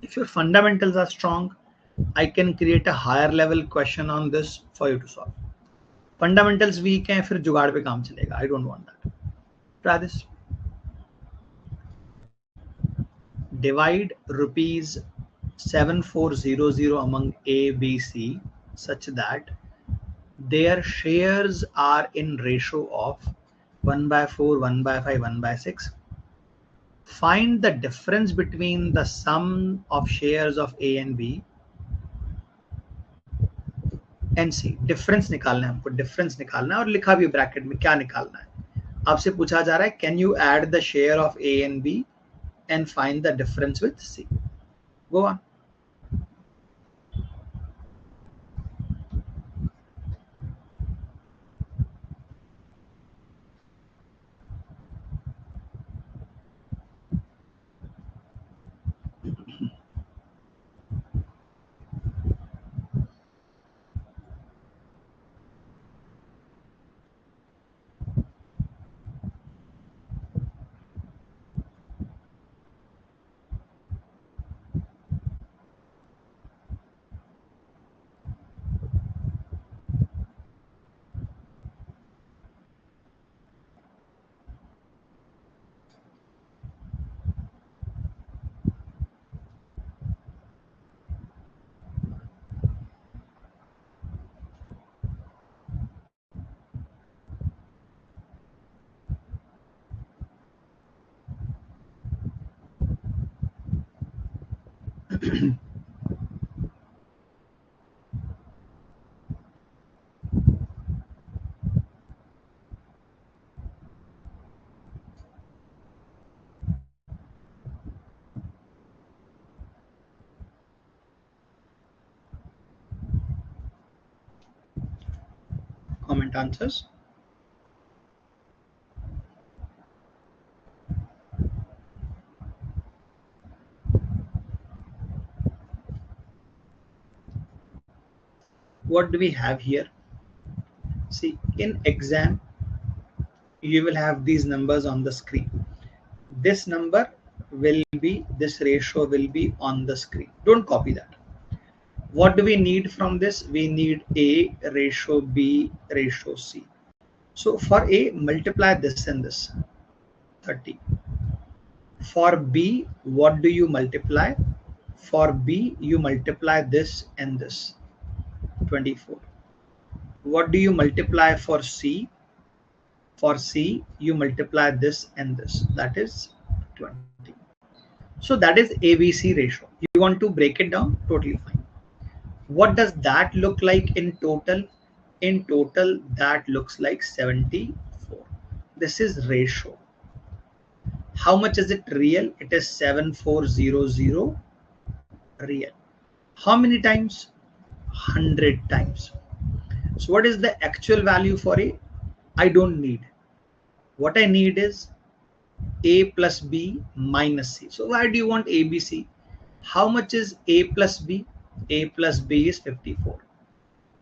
S1: If your fundamentals are strong, I can create a higher level question on this for you to solve. Fundamentals weak हैं, फिर जुगाड़ पे काम चलेगा. I don't want that. Try this. Divide rupees 7400 among A, B, C such that their shares are in ratio of 1/4, 1/5, 1/6. Find the difference between the sum of shares of A and B and C. Difference निकालना है हमको, difference निकालना है और लिखा भी bracket में क्या निकालना है. आपसे पूछा जा रहा है, can you add the share of A and B and find the difference with C. Go on. comment answers. What do we have here? See, in exam, you will have these numbers on the screen. This number will be, this ratio will be on the screen. Don't copy that. What do we need from this? We need A ratio B ratio C. So for A, multiply this and this, 30. For B, what do you multiply? For B, you multiply this and this, 24. What do you multiply for C? For C, you multiply this and this, that is 20. So that is ABC ratio. You want to break it down? Totally fine. What does that look like in total? In total, that looks like 74. This is ratio. How much is it real? It is 7400 real. How many times? 100 times. So what is the actual value for A? I don't need. What I need is A plus B minus C. So why do you want ABC? How much is A plus B? A plus B is 54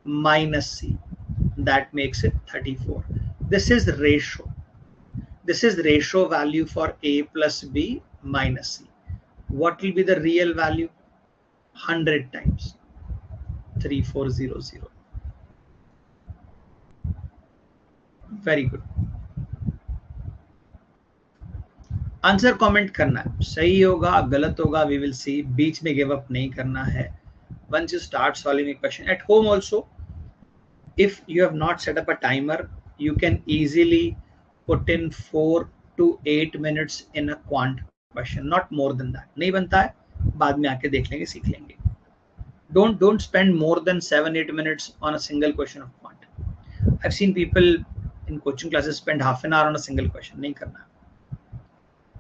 S1: minus C. That makes it 34. This is ratio. This is ratio value for A plus B minus C. What will be the real value? 100 times. 3400. Very good. Answer comment करना है, सही होगा गलत होगा we will see, बीच में give up नहीं करना है. Once you start solving a question at home also, if you have not set up a timer, you can easily put in 4 to 8 minutes in a quant question, not more than that. नहीं बनता है, बाद में आके देख लेंगे, सीख लेंगे. Don't spend more than 7-8 minutes on a single question of quant. I've seen people in coaching classes spend half an hour on a single question. नहीं करना.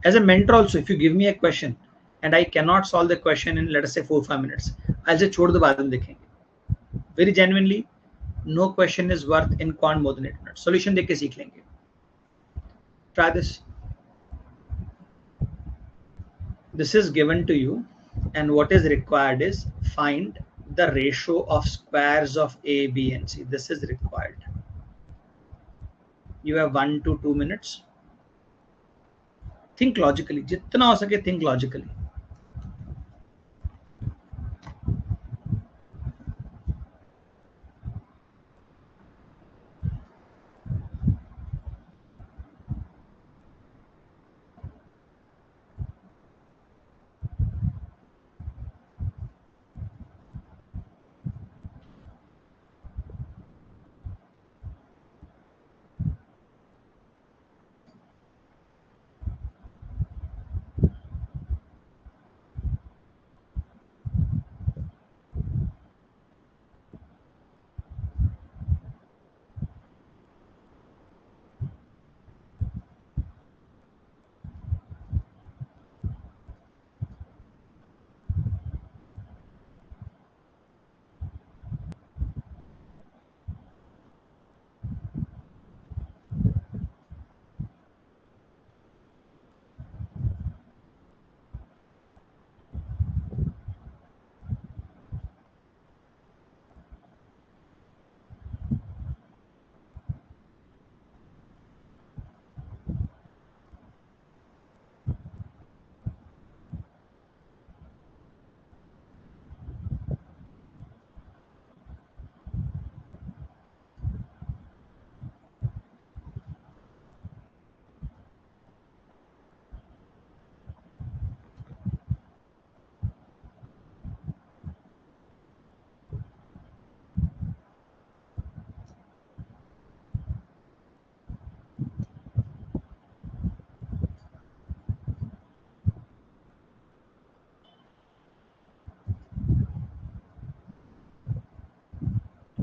S1: As a mentor also, if you give me a question and I cannot solve the question in, let us say, 4-5 minutes, I'll say छोड़ दो बाद में देखेंगे. Very genuinely, no question is worth in quant more than 8 minutes. Solution देख के सीख लेंगे. Try this. This is given to you, and what is required is find the ratio of squares of A, B, and C. This is required. You have 1 to 2 minutes. Think logically. जितना हो सके think logically.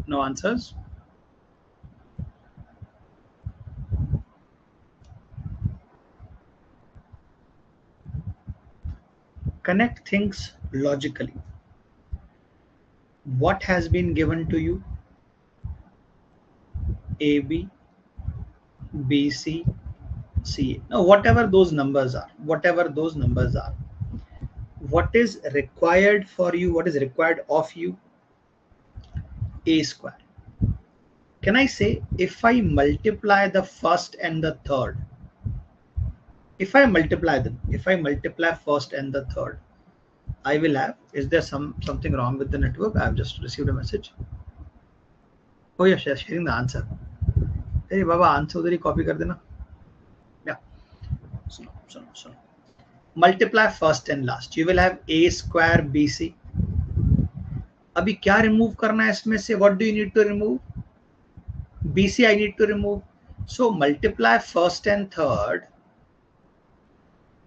S1: No answers? Connect things logically. What has been given to you? AB, BC, CA. Now, whatever those numbers are, what is required for you, what is required of you? A square. Can I say if I multiply the first and the third, if I multiply first and the third, I will have, is there something wrong with the network? I have just received a message. Oh yes, sharing the answer. Hey Baba, answer उधर ही copy कर देना. Yeah. सुनो. Multiply first and last. You will have A square BC. अभी क्या remove करना है इसमें से? What do you need to remove? BC I need to remove. So multiply first and third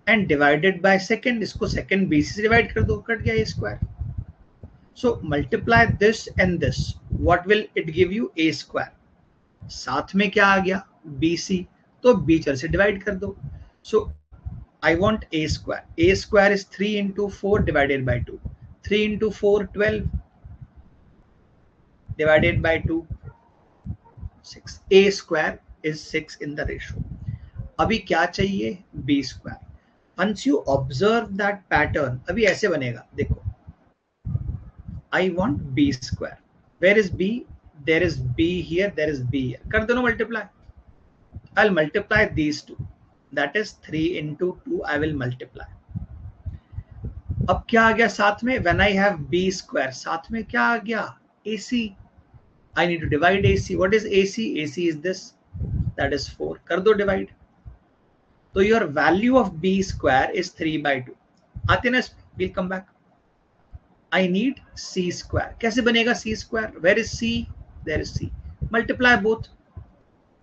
S1: and divided by second. इसको second BC से divide कर दो, कट गया A square. So multiply this and this. What will it give you? A square. साथ में क्या आ गया? BC. तो बीच से divide कर दो. So I want A square. A square is 3 into 4 divided by 2. 3 into 4, 12 divided by 2, 6. A square is 6 in the ratio. अभी क्या चाहिए? B square. Once you observe that pattern, अभी ऐसे बनेगा. देखो. I want B square. Where is B? There is B here, there is B here. कर दो multiply. I'll multiply these two. That is 3 into 2. I will multiply. अब क्या आ गया साथ में? When I have B square, साथ में क्या आ गया? AC. I need to divide AC. What is AC? AC is this. That is 4. कर दो divide. So your value of B square is 3 by 2. आते ना, we'll come back. I need C square. कैसे बनेगा C square? Where is C? There is C. Multiply both.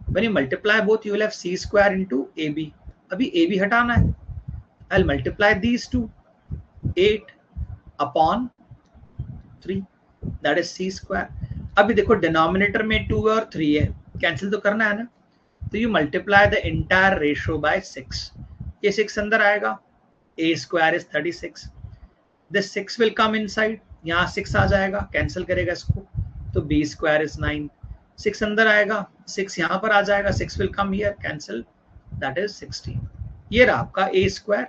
S1: When you multiply both, you will have C square into AB. अभी AB हटाना है. I'll multiply these two. 8 upon 3. That is C square. अभी देखो denominator में 2 और 3 है, cancel तो करना है ना. तो you multiply the entire ratio by 6. ये 6 अंदर आएगा. A square is 36. This 6 will come inside. यहाँ 6 आ जाएगा, कैंसिल करेगा इसको, तो B square is 9. 6 अंदर आएगा, 6 यहाँ पर आ जाएगा, 6 will come here, cancel, that is 16. ये रहा आपका A square,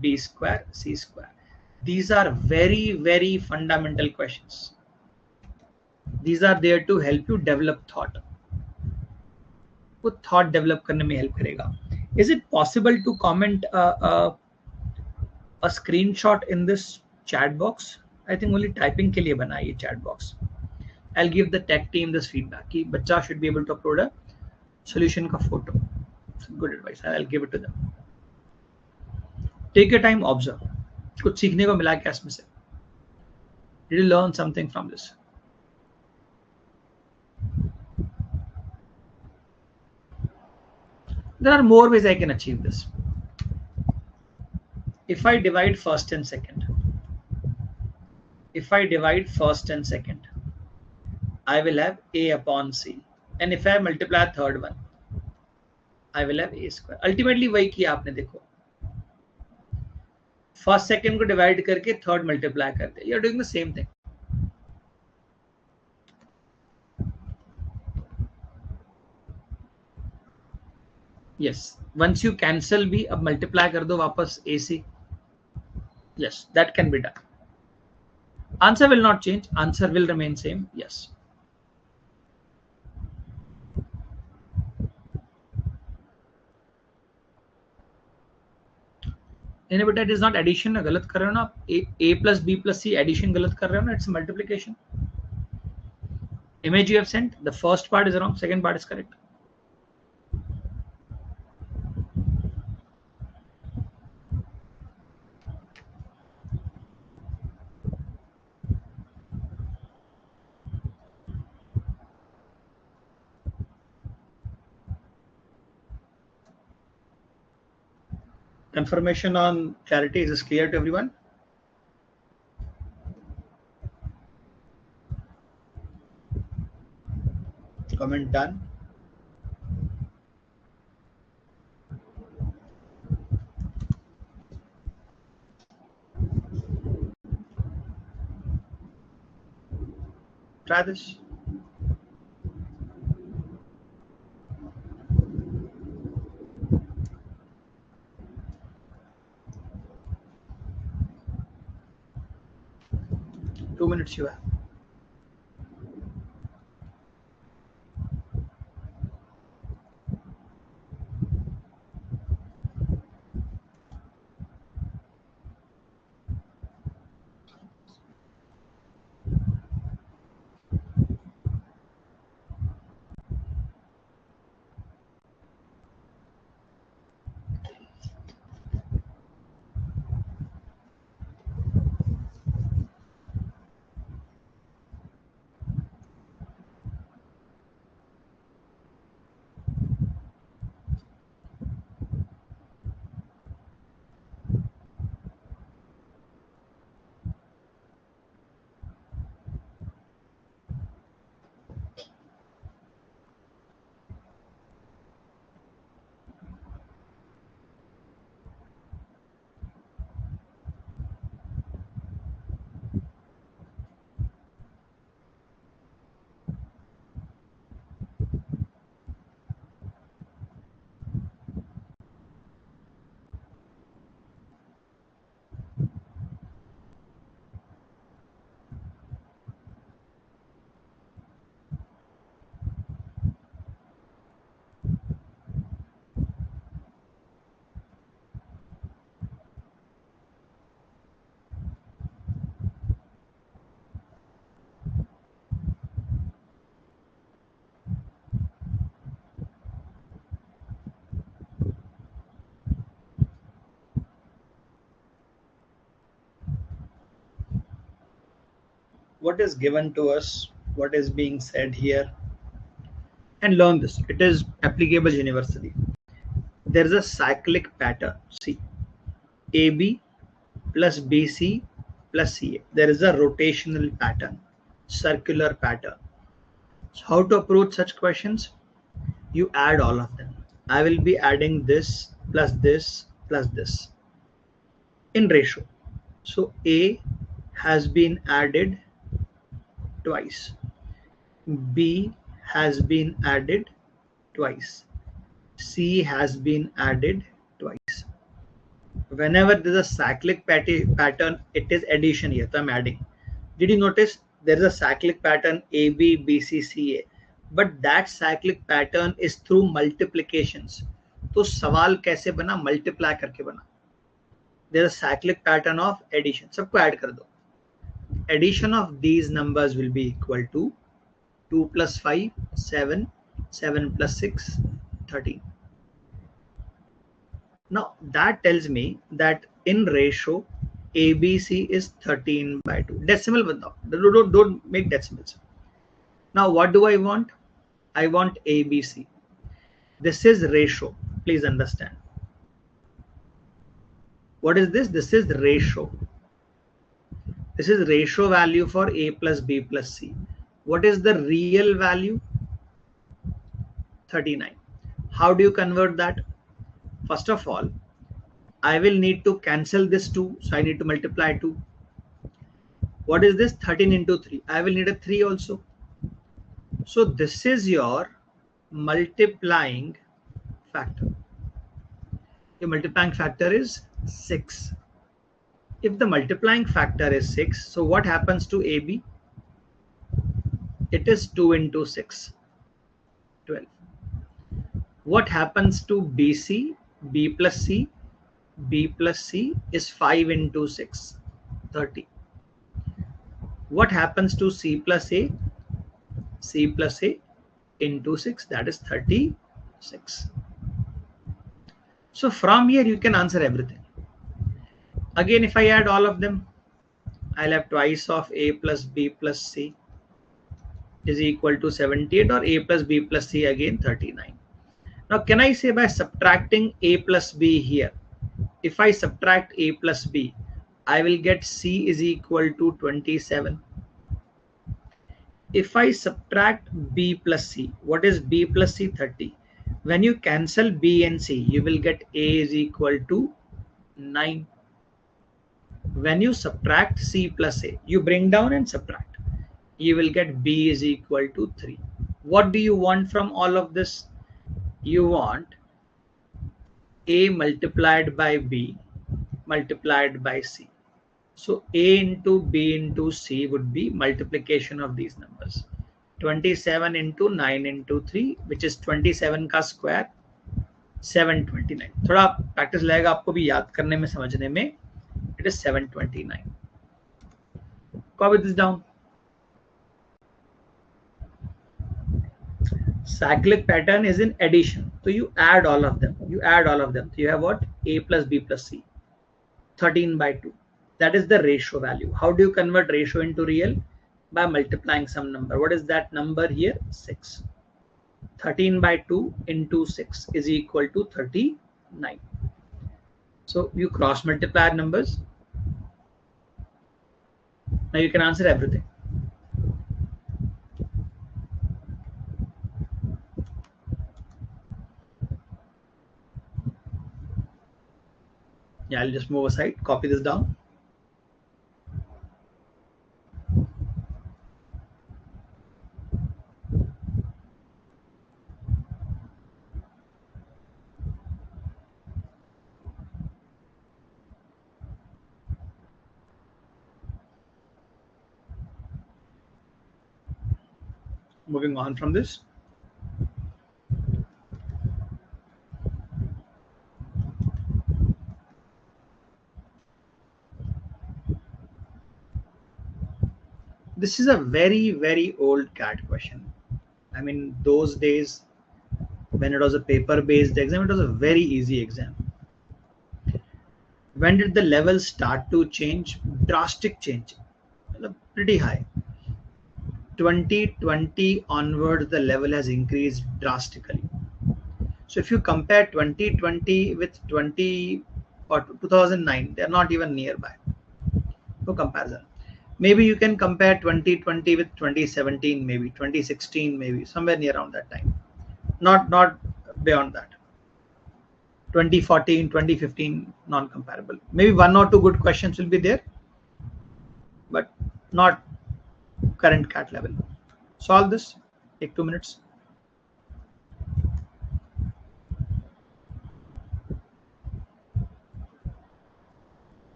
S1: B square, C square. These are very, very fundamental questions. These are there to help you develop thought. वो thought develop करने में help करेगा. Is it possible to comment a screenshot in this chat box? I think only typing के लिए बना है ये chat box. I'll give the tech team this feedback कि बच्चा should be able to upload a solution का photo. Good advice. I'll give it to them. Take your time, observe. कुछ सीखने को मिला क्या इसमें से? Did you learn something from this? There are more ways I can achieve this. If I divide first and second, I will have A upon C. And if I multiply third one, I will have A square. Ultimately वही किया आपने, देखो. First second को divide करके third multiply करते. You are doing the same thing. Yes. Once you cancel B, अब multiply कर दो वापस AC. Yes, that can be done. Answer will not change. Answer will remain same. Yes. बेटा it is not addition ना, गलत कर रहे हो ना आप. A plus B plus C addition गलत कर रहे हो ना, it's multiplication. Image you have sent, the first part is wrong, second part is correct. Confirmation on clarity, is this clear to everyone? Comment done. Try this. 2 minutes you have. What is given to us, what is being said here, and learn this. It is applicable universally. There is a cyclic pattern. See, AB plus BC plus CA. There is a rotational pattern, circular pattern. So how to approach such questions? You add all of them. I will be adding this plus this in ratio. So A has been added twice. B has been added twice. C has been added twice. Whenever there is a cyclic pattern, it is addition here. So I'm adding. Did you notice there is a cyclic pattern A, B, B, C, C, A? But that cyclic pattern is through multiplications. तो सवाल कैसे बना? Multiply करके बना. There is a cyclic pattern of addition. सबको add कर दो. Addition of these numbers will be equal to 2 plus 5, 7, 7 plus 6, 13. Now that tells me that in ratio ABC is 13 by 2. Decimal without. Don't make decimals. Now what do I want? I want ABC. This is ratio. Please understand. What is this? This is ratio. This is ratio value for A plus B plus C. What is the real value? 39. How do you convert that? First of all, I will need to cancel this 2. So I need to multiply 2. What is this? 13 into 3. I will need a 3 also. So this is your multiplying factor. Your multiplying factor is 6. If the multiplying factor is 6, so what happens to AB? It is 2 into 6, 12. What happens to BC? B plus C? B plus C is 5 into 6, 30. What happens to C plus A? C plus A into 6, that is 36. So from here you can answer everything. Again, if I add all of them, I'll have twice of A plus B plus C is equal to 78, or A plus B plus C again 39. Now can I say by subtracting A plus B here, if I subtract A plus B, I will get C is equal to 27. If I subtract B plus C, what is B plus C? 30. When you cancel B and C, you will get A is equal to 9. When you subtract C plus A, you bring down and subtract, you will get B is equal to 3. What do you want from all of this? You want A multiplied by B multiplied by C. So A into B into C would be multiplication of these numbers. 27 into 9 into 3, which is 27 का square 729. थोड़ा practice लगेगा आपको भी याद करने में, समझने में. It is 729. Copy this down. Cyclic pattern is in addition. So you add all of them. So you have what? A plus B plus C. 13 by 2. That is the ratio value. How do you convert ratio into real? By multiplying some number. What is that number here? 6. 13 by 2 into 6 is equal to 39. So you cross multiply numbers. Now you can answer everything. Yeah, I'll just move aside, copy this down. Moving on from this. This is a very, very old CAT question. I mean, those days when it was a paper-based exam, it was a very easy exam. When did the level start to change? Drastic change, pretty high. 2020 onwards, the level has increased drastically. So if you compare 2020 with 20 or 2009, they're not even nearby. No comparison. Maybe you can compare 2020 with 2017, maybe 2016, maybe somewhere near around that time. Not beyond that. 2014, 2015, non-comparable. Maybe one or two good questions will be there, but not current CAT level. Solve this. Take 2 minutes.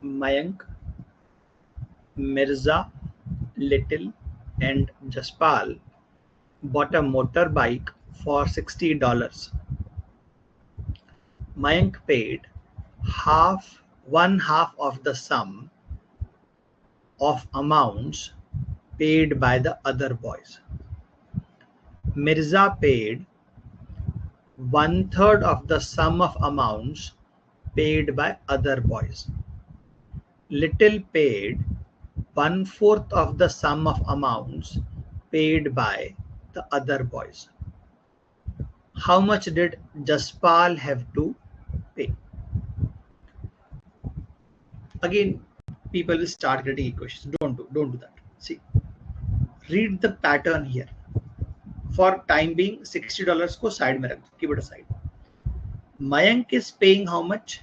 S1: Mayank, Mirza, Little, and Jaspal bought a motorbike for $60. Mayank paid one half of the sum of amounts paid by the other boys. Mirza paid 1/3 of the sum of amounts paid by other boys. Little paid 1/4 of the sum of amounts paid by the other boys. How much did Jaspal have to pay? Again, people will start getting equations. Don't do that. See, read the pattern here. For time being, $60 को side में रख दो, keep it aside. Mayank is paying how much?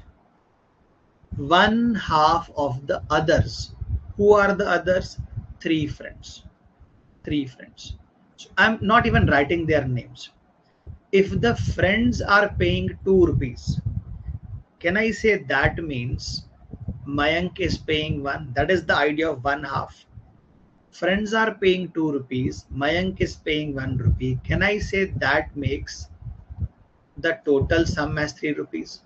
S1: One half of the others. Who are the others? Three friends. So I'm not even writing their names. If the friends are paying 2 rupees, can I say that means Mayank is paying 1? That is the idea of one half. Friends are paying 2 rupees, Mayank is paying 1 rupee. Can I say that makes the total sum as 3 rupees?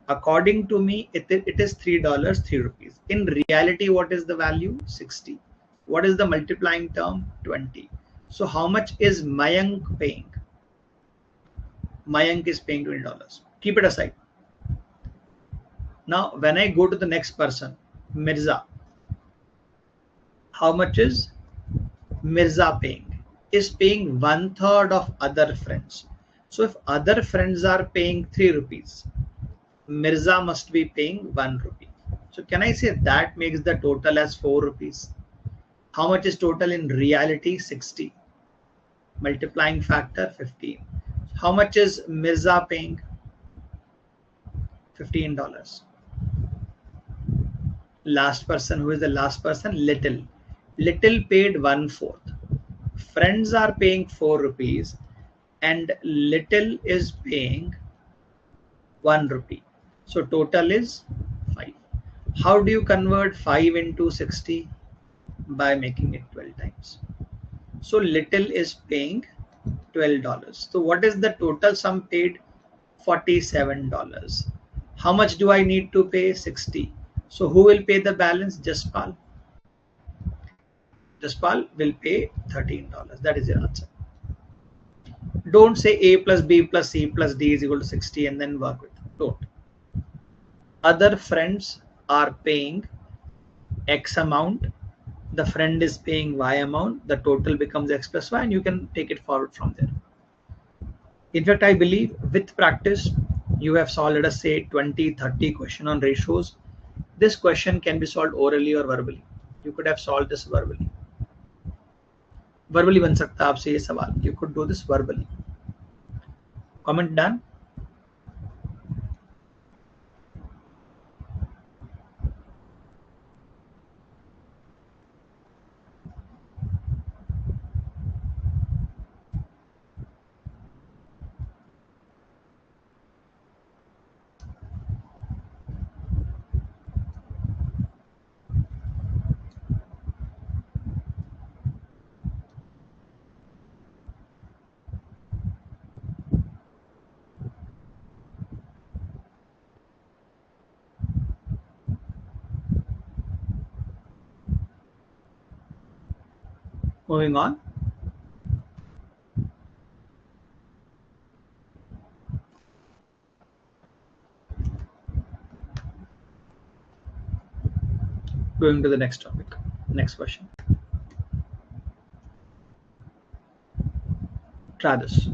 S1: According to me, it is $3, 3 rupees. In reality, what is the value? 60. What is the multiplying term? 20. So how much is Mayank paying? Mayank is paying $20. Keep it aside. Now, when I go to the next person, Mirza, how much is Mirza paying? Is paying 1/3 of other friends. So if other friends are paying 3 rupees, Mirza must be paying 1 rupee. So can I say that makes the total as 4 rupees? How much is total in reality? 60. Multiplying factor 15. How much is Mirza paying? $15. Last person, who is the last person? Little. Little paid 1/4. Friends are paying 4 rupees and Little is paying 1 rupee. So total is 5. How do you convert 5 into 60? By making it 12 times. So Little is paying $12. So what is the total sum paid? $47. How much do I need to pay? 60. So who will pay the balance? Jaspal. Jaspal will pay $13. That is your answer. Don't say A plus B plus C plus D is equal to 60 and then work with it. Don't. Other friends are paying X amount. The friend is paying Y amount. The total becomes X plus Y and you can take it forward from there. In fact, I believe with practice, you have solved, let us say, 20, 30 question on ratios. This question can be solved orally or verbally. You could have solved this verbally. Verbally बन सकता है आपसे ये सवाल. You could do this verbally. Comment done. Moving on. Going to the next topic. Next question. Try this.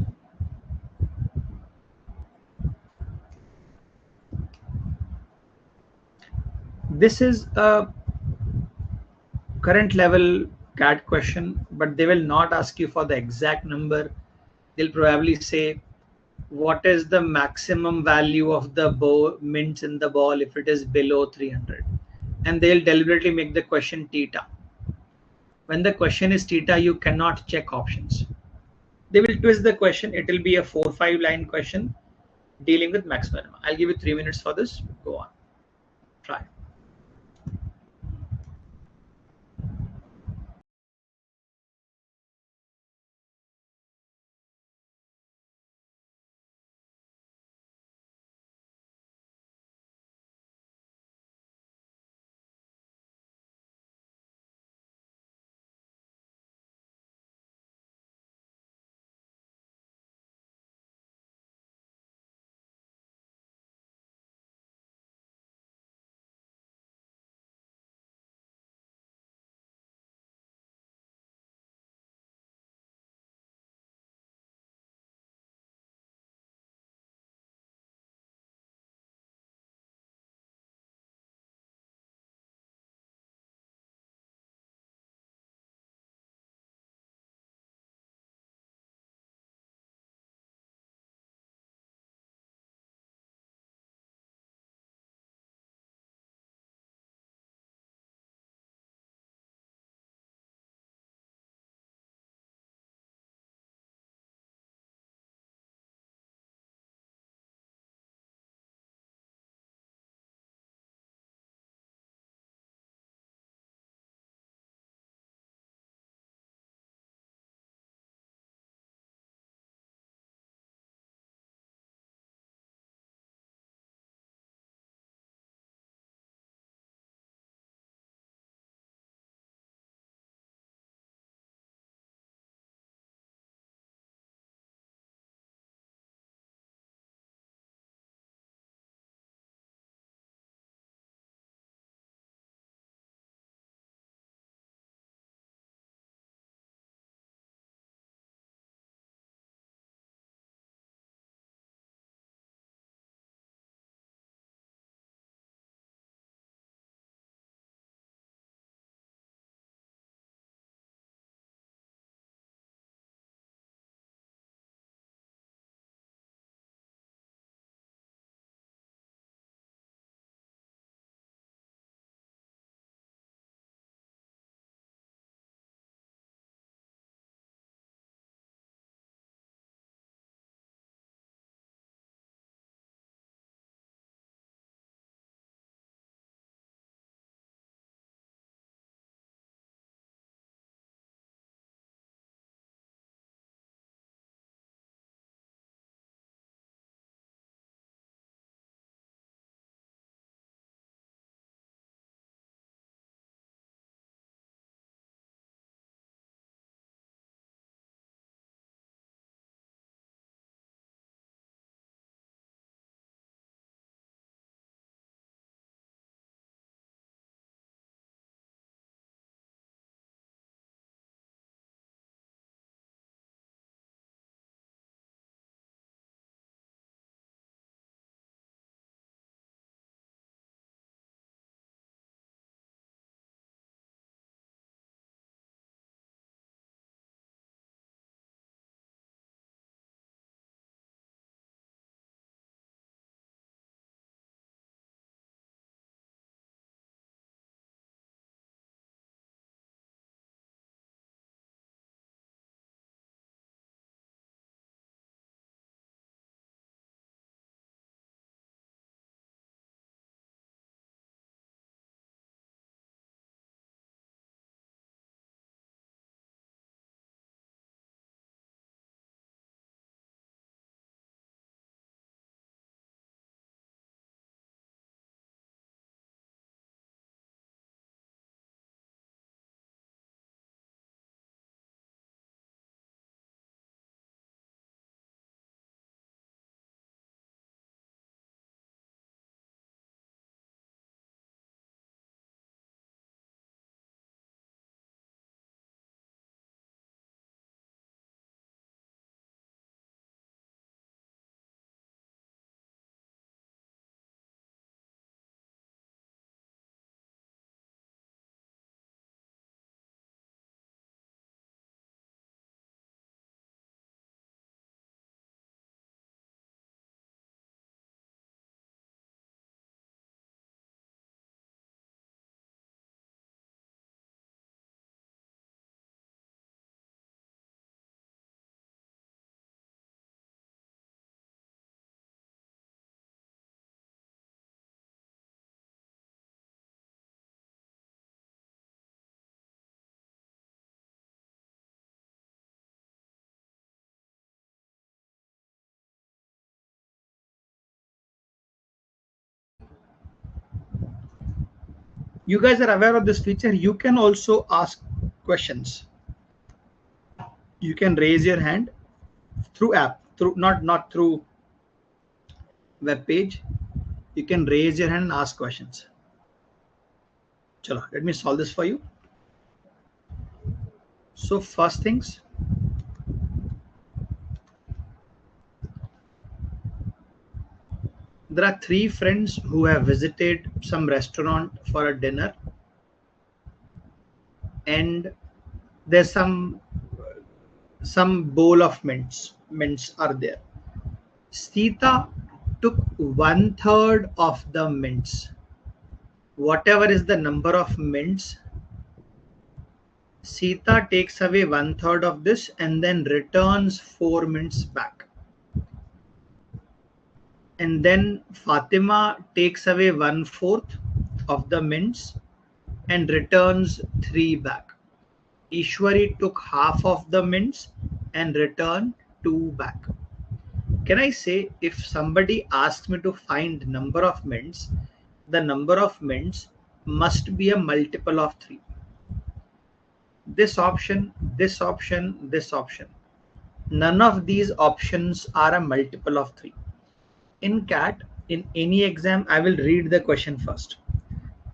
S1: This is a current level CAT question, but they will not ask you for the exact number. They'll probably say, what is the maximum value of the mints in the ball if it is below 300? And they'll deliberately make the question theta. When the question is theta, you cannot check options. They will twist the question. It will be a 4-5 line question dealing with maximum. I'll give you 3 minutes for this. Go on. Try. You guys are aware of this feature. You can also ask questions. You can raise your hand through app, through not through web page. You can raise your hand and ask questions. Chalo, let me solve this for you. So first things, there are 3 friends who have visited some restaurant for a dinner, and there's some bowl of mints. Mints are there. Sita took 1/3 of the mints. Whatever is the number of mints, Sita takes away 1/3 of this and then returns 4 mints back. And then Fatima takes away 1/4 of the mints and returns 3 back. Ishwari took half of the mints and returned 2 back. Can I say, if somebody asks me to find number of mints, the number of mints must be a multiple of 3. This option, this option, this option. None of these options are a multiple of 3. In CAT, in any exam, I will read the question first.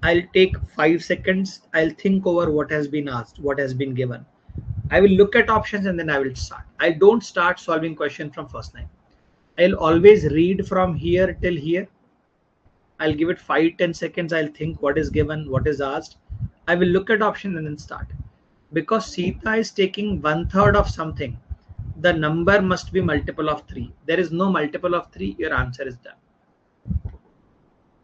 S1: I'll take 5 seconds. I'll think over what has been asked, what has been given. I will look at options and then I will start. I don't start solving question from first line. I'll always read from here till here. I'll give it 5-10 seconds. I'll think what is given, what is asked. I will look at option and then start. Because Sita is taking 1/3 of something, the number must be multiple of 3. There is no multiple of 3. Your answer is done.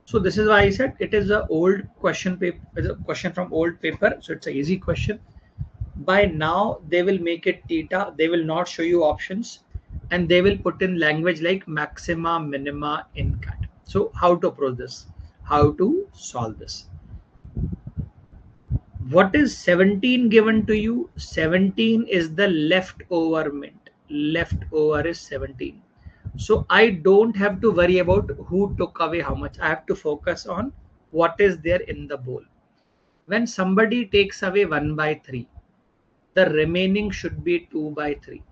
S1: So this is why I said it is a old question paper. It's a question from old paper. So it's an easy question. By now they will make it theta. They will not show you options, and they will put in language like maxima, minima in CAT. So how to approach this? How to solve this? What is 17 given to you? 17 is the leftover mint. Leftover is 17. So I don't have to worry about who took away how much. I have to focus on what is there in the bowl. When somebody takes away 1/3, the remaining should be 2/3.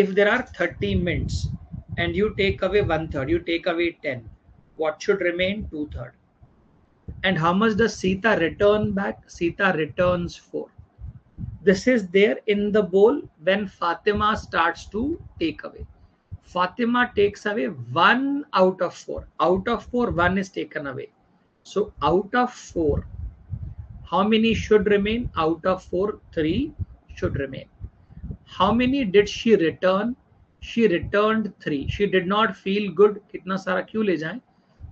S1: If there are 30 mints and you take away 1/3, you take away 10, what should remain? 2/3. And how much does Sita return back? Sita returns 4. This is there in the bowl when Fatima starts to take away. Fatima takes away 1 out of 4. Out of 4, 1 is taken away. So out of 4, how many should remain? Out of 4, 3 should remain. How many did she return? She returned 3. She did not feel good. Kitna sara kyun le jaye?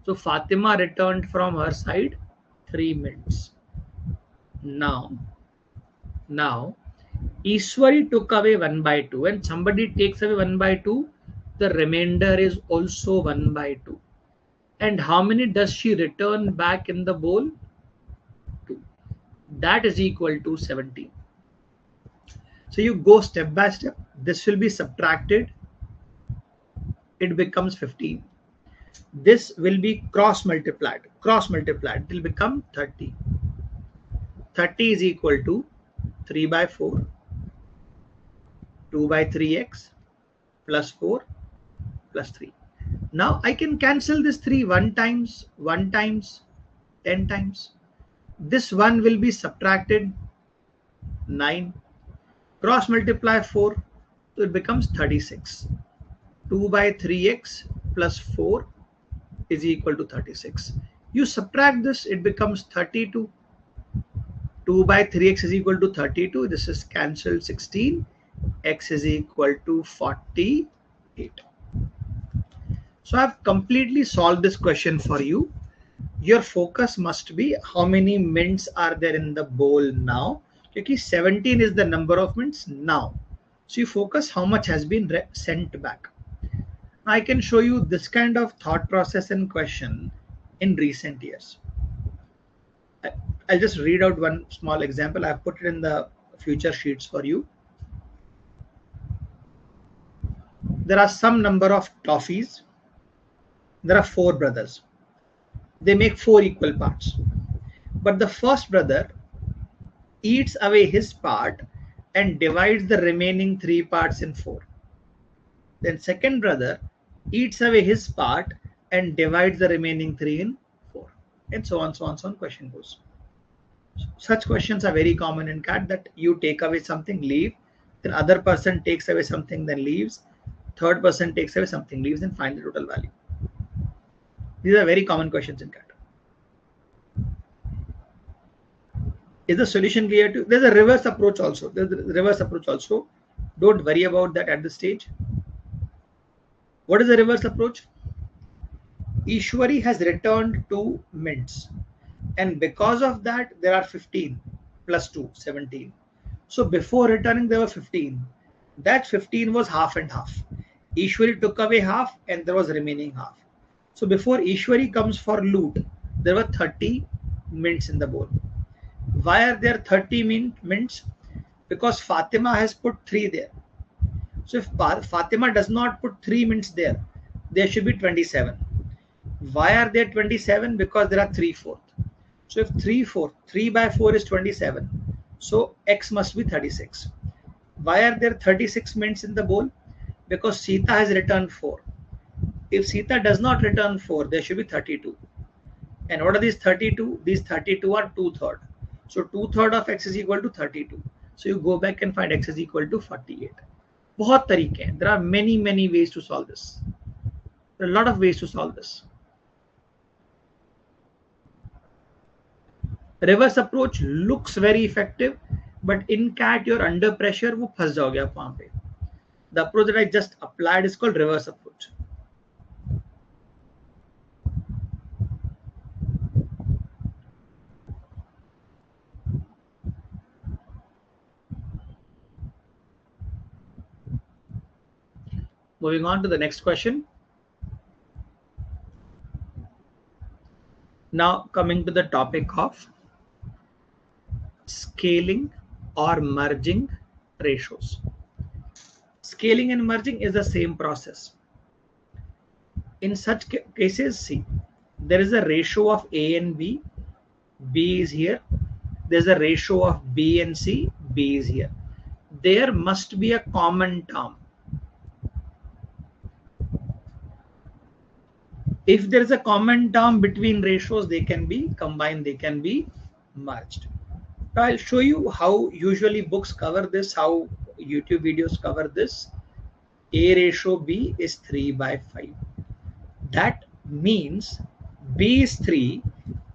S1: So Fatima returned from her side 3 mints. Now Ishwari took away 1/2. When somebody takes away 1/2, the remainder is also 1/2. And how many does she return back in the bowl? 2. That is equal to 17. So you go step by step. This will be subtracted. It becomes 15. This will be cross multiplied. It will become 30. 30 is equal to 3/4, 2/3x plus 4 plus 3. Now I can cancel this 3 1 times, 10 times. This 1 will be subtracted, 9. Cross multiply 4, so it becomes 36. 2/3x plus 4 is equal to 36. You subtract this, it becomes 32. 2/3x is equal to 32. This is cancelled, 16. X is equal to 48. So I've completely solved this question for you. Your focus must be how many mints are there in the bowl now. Because 17 is the number of mints now. So you focus how much has been sent back. I can show you this kind of thought process and question in recent years. I'll just read out one small example. I've put it in the future sheets for you. There are some number of toffees. There are 4 brothers. They make 4 equal parts. but the first brother eats away his part and divides the remaining 3 parts in 4. Then second brother eats away his part and divides the remaining 3 in 4. And so on, so on, so on, question goes. Such questions are very common in CAT, that you take away something, leave, then other person takes away something, then leaves, third person takes away something, leaves, and find the total value. These are very common questions in CAT. Is the solution clear to you? There's a reverse approach also. Don't worry about that at this stage. What is the reverse approach? Ishwari has returned 2 mints, and because of that there are 15 plus 2, 17. So before returning there were 15. That 15 was half and half. Ishwari took away half and there was remaining half. So before Ishwari comes for loot, there were 30 mints in the bowl. Why are there 30 mints? Because Fatima has put 3 there. So if Fatima does not put 3 mints there, there should be 27. Why are there 27? Because there are 3/4. So if 3 by 4 is 27. So X must be 36. Why are there 36 mints in the bowl? Because Sita has returned 4. If Sita does not return 4, there should be 32. And what are these 32? These 32 are 2/3. So 2/3 of X is equal to 32. So you go back and find X is equal to 48. बहुत तरीके हैं. There are many ways to solve this. There are a lot of ways to solve this. Reverse approach looks very effective, but in CAT you're under pressure, वो फंस जाओगे आप वहां पे. The approach that I just applied is called reverse approach. Moving on to the next question. Now coming to the topic of scaling or merging ratios. Scaling and merging is the same process. In such cases, see, there is a ratio of A and B. B is here. There's a ratio of B and C. B is here. There must be a common term. If there is a common term between ratios, they can be combined, they can be merged. I'll show you how usually books cover this, how YouTube videos cover this. A ratio B is 3 by 5. That means B is 3,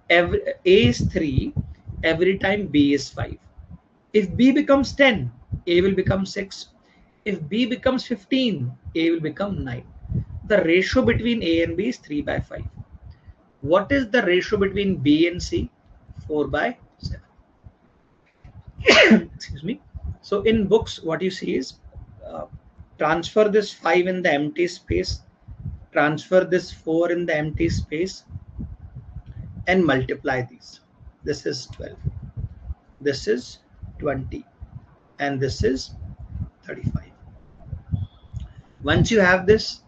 S1: A is 3, every time B is 5. If B becomes 10, A will become 6. If B becomes 15, A will become 9. The ratio between A and B is 3 by 5. What is the ratio between B and C? 4 by 7. Excuse me. So in books, what you see is transfer this 5 in the empty space, transfer this 4 in the empty space, and multiply these. This is 12. This is 20. And this is 35. Once you have this,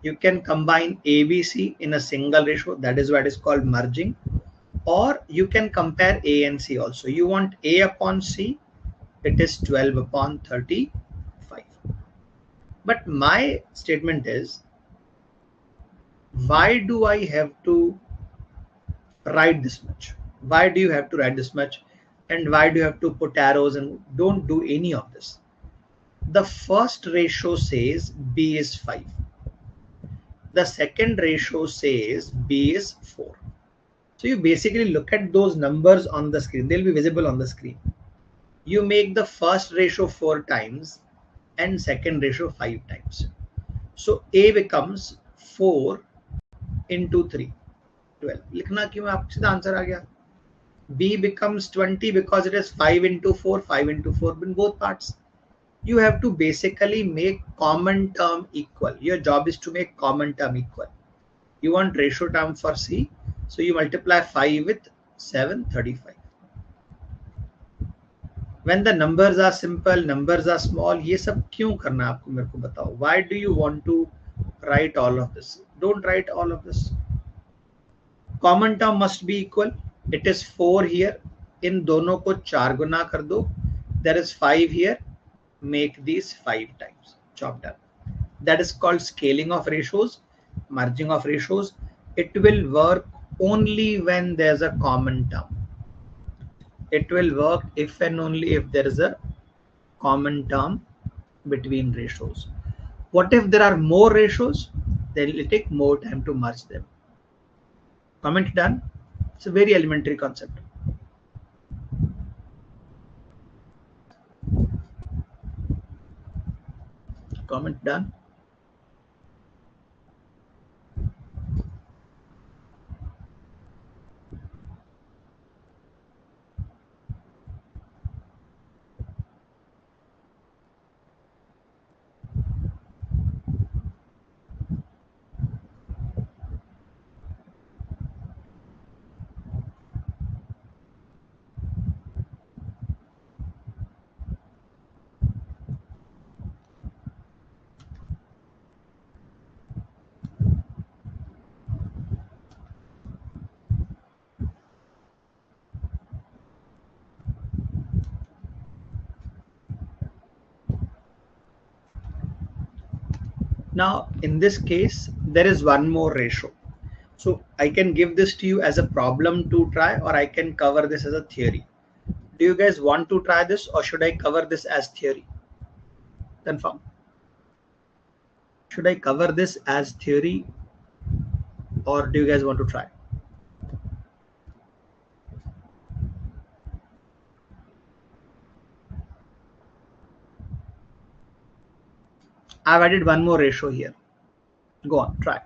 S1: you can combine ABC in a single ratio. That is what is called merging. Or you can compare A and C also. You want A upon C, it is 12 upon 35. But my statement is, why do I have to write this much? Why do you have to write this much? And why do you have to put arrows? And don't do any of this. The first ratio says B is 5. The second ratio says B is 4. So you basically look at those numbers on the screen. They'll be visible on the screen. You make the first ratio 4 times and second ratio 5 times. So A becomes 4 into 3, 12. लिखना क्यों है? आपको सीधा answer आ गया. B becomes 20 because it is 5 into 4, 5 into 4 in both parts. You have to basically make common term equal. Your job is to make common term equal. You want ratio term for C, so you multiply 5 with 7, 35. When the numbers are simple, numbers are small, ये सब क्यों करना है आपको, मेरे को बताओ. Why do you want to write all of this? Don't write all of this. Common term must be equal. It is 4 here. इन दोनों को 4 गुना कर दो. There is 5 here. Make these 5 times. Chop done. That is called scaling of ratios, merging of ratios. It will work only when there's a common term. It will work if and only if there is a common term between ratios. What if there are more ratios? Then it will take more time to merge them. Comment done. It's a very elementary concept. Comment done. Now, in this case, there is one more ratio. So I can give this to you as a problem to try, or I can cover this as a theory. Do you guys want to try this, or should I cover this as theory? Confirm. Should I cover this as theory, or do you guys want to try? I've added one more ratio here. Go on, try.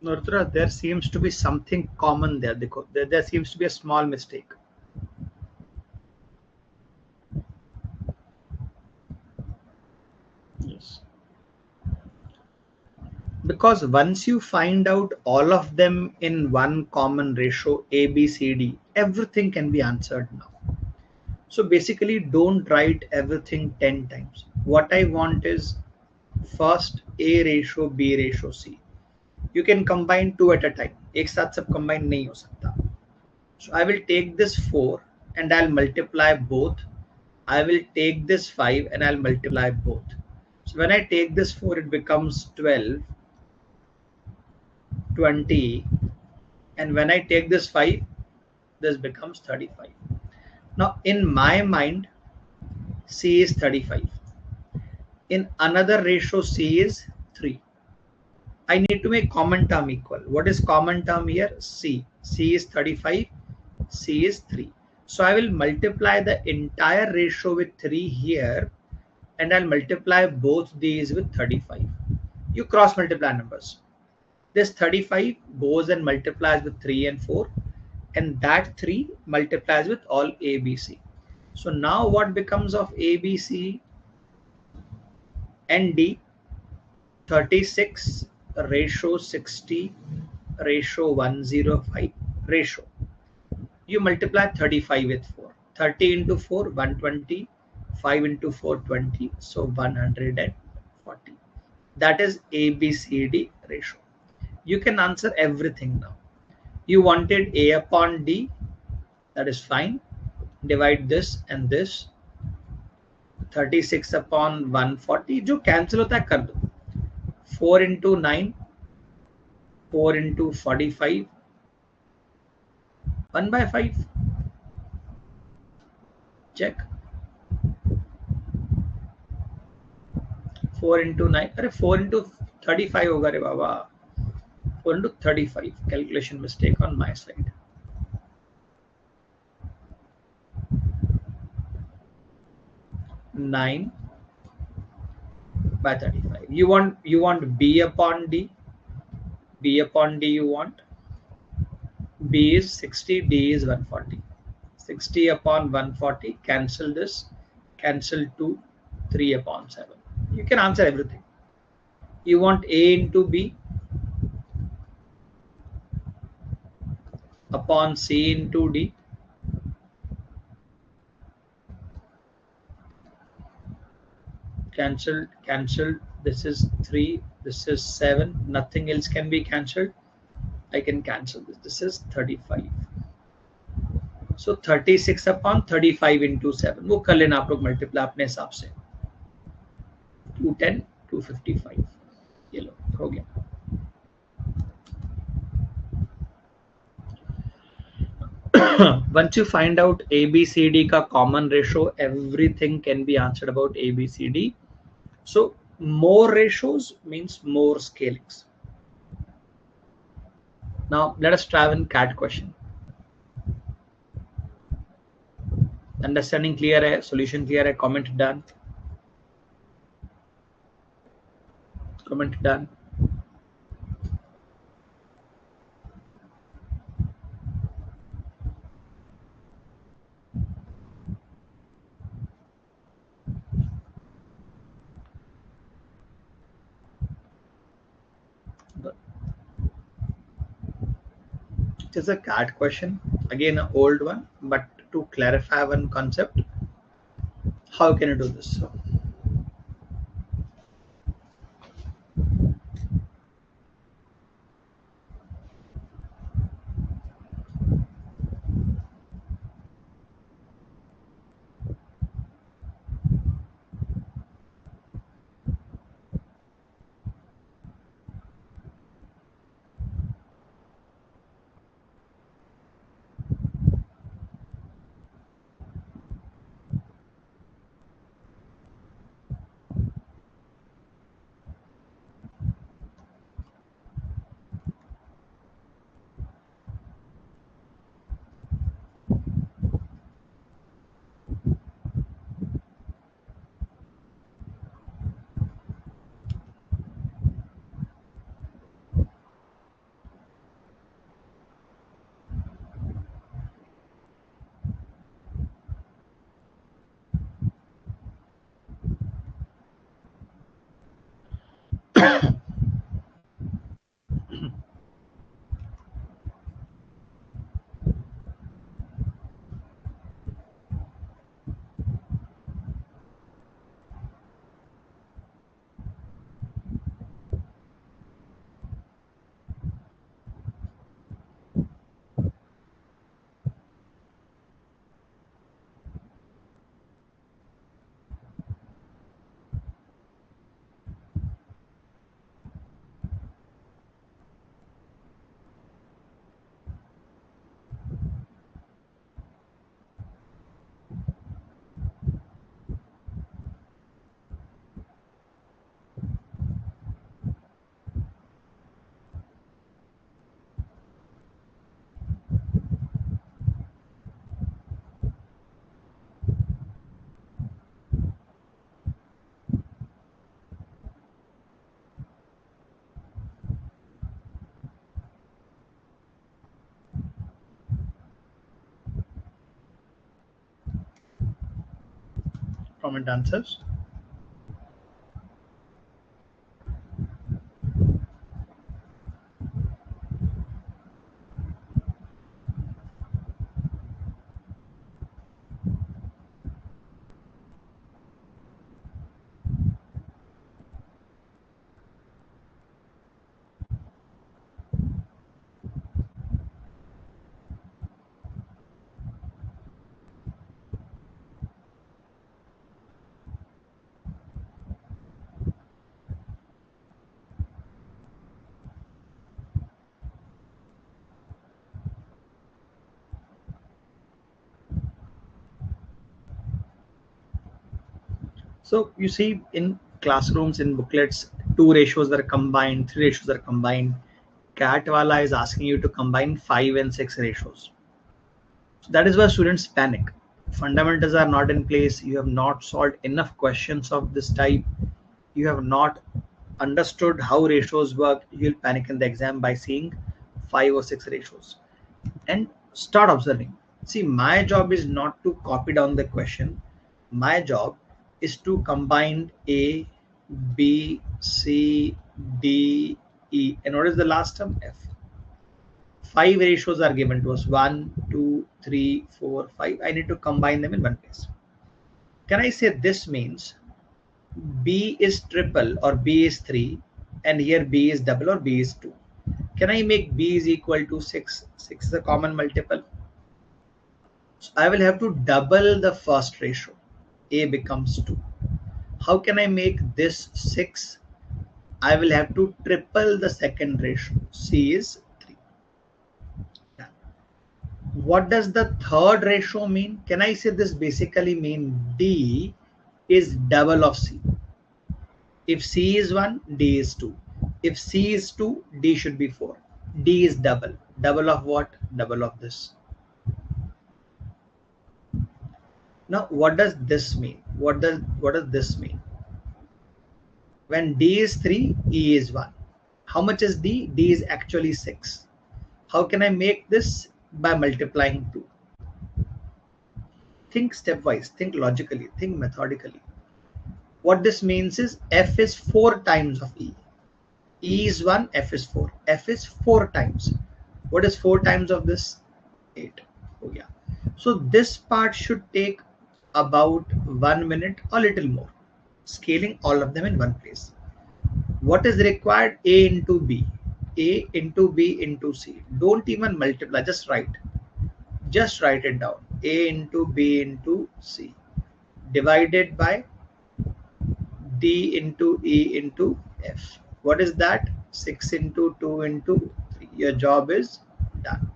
S1: Nurtra, there seems to be something common there. There seems to be a small mistake. Yes. Because once you find out all of them in one common ratio, A, B, C, D, everything can be answered now. So basically, don't write everything 10 times. What I want is first A ratio, B ratio, C. You can combine two at a time. एक साथ सब combine नहीं हो सकता. So I will take this 4 and I'll multiply both. I will take this 5 and I'll multiply both. So when I take this 4, it becomes 12, 20, and when I take this 5, this becomes 35. Now in my mind, C is 35. In another ratio, C is 3. I need to make common term equal. What is common term here? C. C is 35. C is 3. So I will multiply the entire ratio with 3 here, and I'll multiply both these with 35. You cross multiply numbers. This 35 goes and multiplies with 3 and 4, and that 3 multiplies with all A, B, C. So now what becomes of A, B, C and D? 36 ratio 60 ratio 105 ratio. You multiply 35 with 4. 30 into 4, 120. 5 into 4, 20. So 140. That is ABCD ratio. You can answer everything now. You wanted A upon D. That is fine. Divide this and this. 36 upon 140. जो cancel होता है कर दो. 4 into 9. 4 into 45. 1 by 5. Check. 4 into 9. अरे 4 into 35 होगा रे बाबा. 4 into 35. Calculation mistake on my side. 9 by 35. You want B upon D. B upon D you want. B is 60. D is 140. 60 upon 140. Cancel this. Cancel 2. 3 upon 7. You can answer everything. You want A into B upon C into D. Cancel. This is 3. This is 7. Nothing else can be cancelled. I can cancel this. This is 35. So 36 upon 35 into 7. वो कर लेना आप लोग multiply अपने हिसाब से. 210, 255. ये लो हो गया. Once you find out ABCD का common ratio, everything can be answered about ABCD. So more ratios means more scalings. Now let us try one CAT question. Understanding clear है, solution clear है, comment done. Comment done. It is a CAT question, again an old one, but to clarify one concept, how can you do this? So, comment answers. So you see in classrooms, in booklets, two ratios are combined, three ratios are combined. 𝒘𝒃𝒔𝒊 is asking you to combine 5 and 6 ratios. So that is why students panic. Fundamentals are not in place. You have not solved enough questions of this type. You have not understood how ratios work. You'll panic in the exam by seeing 5 or 6 ratios. And start observing. See, my job is not to copy down the question. My job is to combine A, B, C, D, E. And what is the last term? F. 5 ratios are given to us: 1, 2, 3, 4, 5. I need to combine them in one place. Can I say this means B is triple or B is 3, and here B is double or B is 2? Can I make B is equal to 6? 6 is a common multiple. So I will have to double the first ratio. A becomes 2. How can I make this 6? I will have to triple the second ratio. C is 3. Yeah. What does the third ratio mean? Can I say this basically mean D is double of C? If C is 1, D is 2. If C is 2, D should be 4. D is double. Double of what? Double of this. Now, what does this mean? What does this mean? When D is 3, E is 1. How much is D? D is actually 6. How can I make this? By multiplying 2. Think stepwise, think logically, think methodically. What this means is F is 4 times of E. E is 1, F is 4. F is 4 times. What is 4 times of this? 8. Oh yeah. So this part should take about 1 minute or little more. Scaling all of them in one place. What is required? A into B. A into B into C. Don't even multiply, just write. Just write it down. A into B into C. Divided by D into E into F. What is that? 6 into 2 into 3. Your job is done.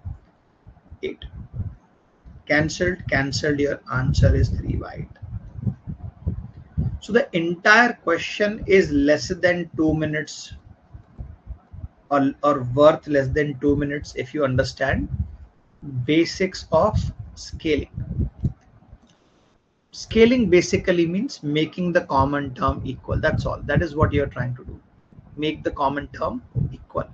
S1: 8. Cancelled, cancelled. Your answer is 3 by 8. So the entire question is less than 2 minutes or worth less than 2 minutes if you understand basics of scaling. Scaling basically means making the common term equal. That's all. That is what you're trying to do. Make the common term equal.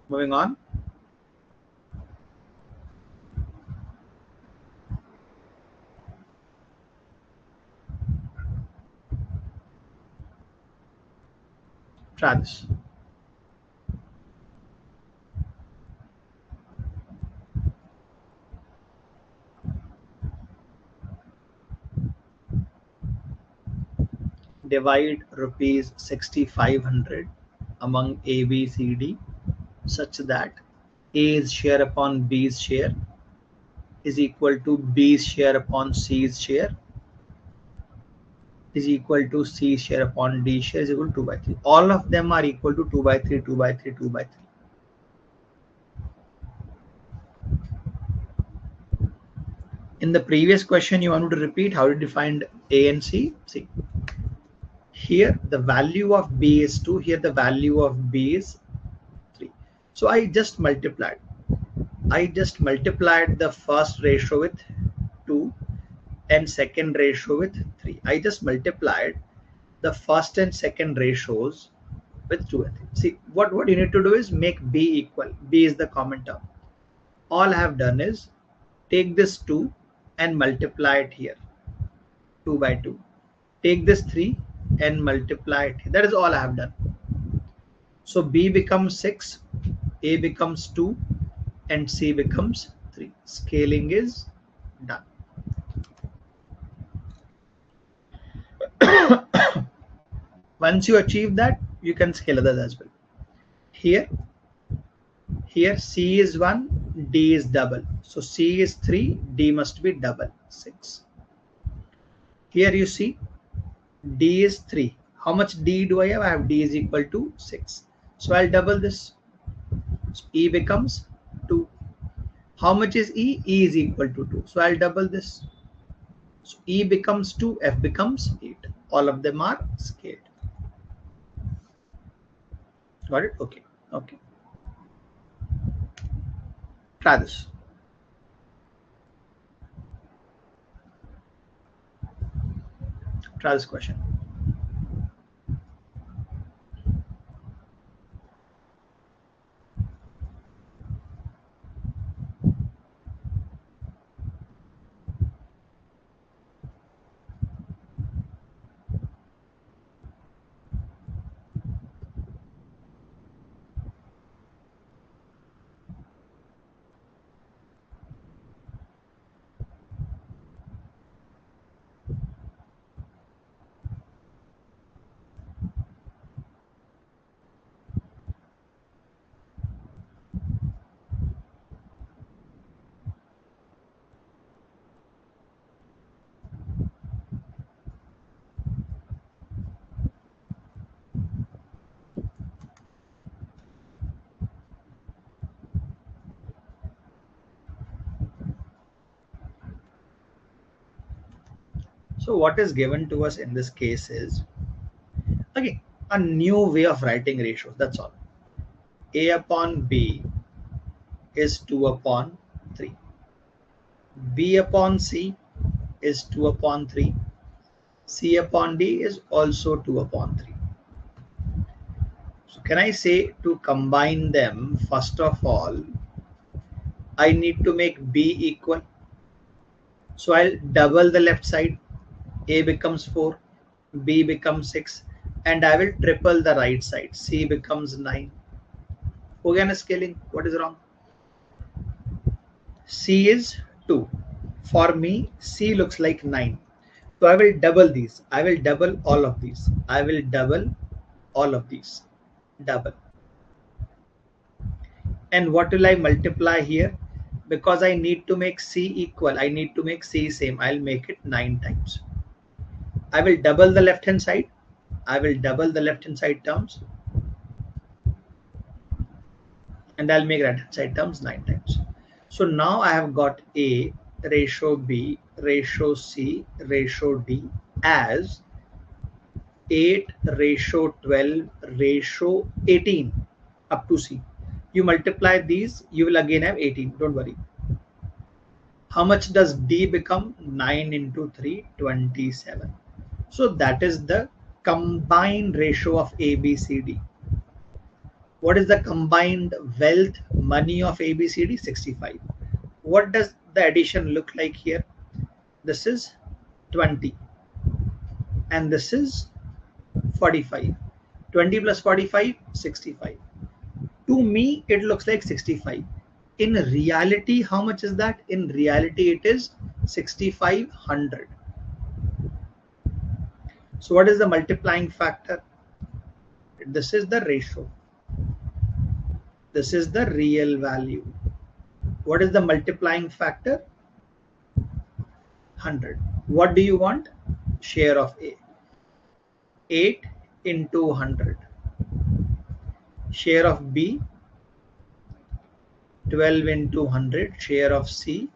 S1: Moving on. Try this. Divide rupees 6,500 among A, B, C, D such that A's share upon B's share is equal to B's share upon C's share is equal to C's share upon D share is equal to 2 by 3. All of them are equal to 2 by 3, 2 by 3, 2 by 3. In the previous question, you wanted to repeat how did you find A and C? See, here the value of B is 2, here the value of B is 3. So I just multiplied. I just multiplied the first ratio with 2 and second ratio with 3. I just multiplied the first and second ratios with 2 and 3. See, what you need to do is make B equal. B is the common term. All I have done is take this 2 and multiply it here, 2 by 2. Take this 3 and multiply it here. That is all I have done. So B becomes 6, A becomes 2, and C becomes 3. Scaling is done. Once you achieve that, you can scale others as well. Here, C is 1, D is double. So C is 3, D must be double, 6. Here you see D is 3. How much D do I have? I have D is equal to 6. So I'll double this. So E becomes 2. How much is E? E is equal to 2. So I'll double this. So E becomes 2, F becomes 8. All of them are scaled. Got it? Okay. Okay. Try this. Try this question. So what is given to us in this case is, again, a new way of writing ratios. That's all. A upon B is 2 upon 3. B upon C is 2 upon 3. C upon D is also 2 upon 3. So can I say to combine them, first of all, I need to make B equal. So I'll double the left side. A becomes 4, B becomes 6, and I will triple the right side. C becomes 9. Again, scaling. What is wrong? C is 2. For me, C looks like 9. So I will double these. I will double all of these. I will double all of these. Double. And what will I multiply here? Because I need to make C equal, I need to make C same. I'll make it 9 times. I will double the left hand side. I will double the left hand side terms. And I'll make right hand side terms 9 times. So now I have got A ratio B ratio C ratio D as 8 ratio 12 ratio 18 up to C. You multiply these, you will again have 18. Don't worry. How much does D become? 9 into 3, 27. So that is the combined ratio of A, B, C, D. What is the combined wealth, money of A, B, C, D? 65. What does the addition look like here? This is 20 and this is 45. 20 plus 45, 65. To me, it looks like 65. In reality, how much is that? In reality, it is 6,500. So what is the multiplying factor? This is the ratio. This is the real value. What is the multiplying factor? 100. What do you want? Share of A. 8 into 100. Share of B. 12 into 100. Share of C.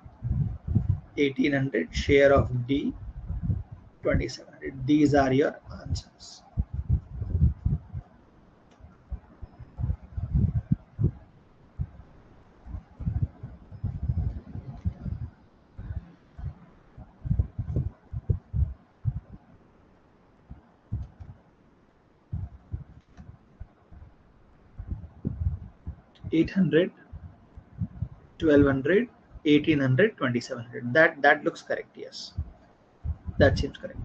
S1: 1800. Share of D. 2700. These are your answers. 800, 1200, 1800, 2700. That looks correct. Yes, that seems correct.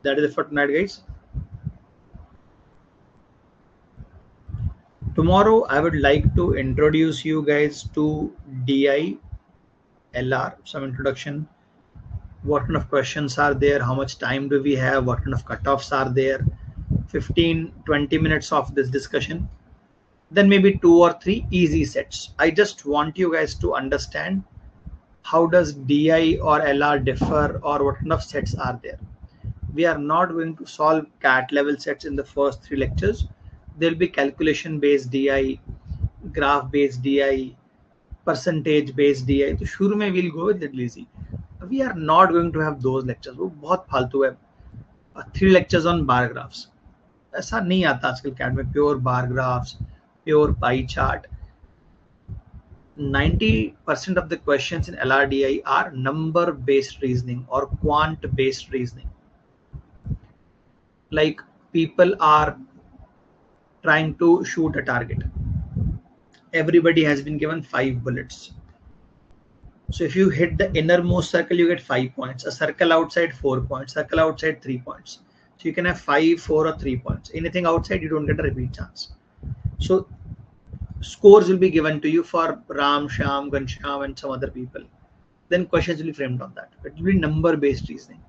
S1: That is it for tonight, guys. Tomorrow, I would like to introduce you guys to DI, LR, some introduction. What kind of questions are there? How much time do we have? What kind of cutoffs are there? 15-20 minutes of this discussion. Then maybe 2 or 3 easy sets. I just want you guys to understand how does DI or LR differ, or what kind of sets are there. We are not going to solve CAT level sets in the first 3 lectures. There will be calculation based DI, graph based DI, percentage based DI. तो शुरू में we'll go with little easy. We are not going to have those lectures. वो बहुत फालतू है. 3 lectures on bar graphs. ऐसा नहीं आता आजकल कैट में. Pure bar graphs, pure pie chart. 90% of the questions in LRDI are number based reasoning or quant based reasoning. Like people are trying to shoot a target. Everybody has been given 5 bullets. So if you hit the innermost circle, you get 5 points. A circle outside, 4 points. Circle outside, 3 points. So you can have 5, 4, or 3 points. Anything outside, you don't get a repeat chance. So scores will be given to you for Ram, Sham, Ghanshyam, and some other people. Then questions will be framed on that. It will be number based reasoning.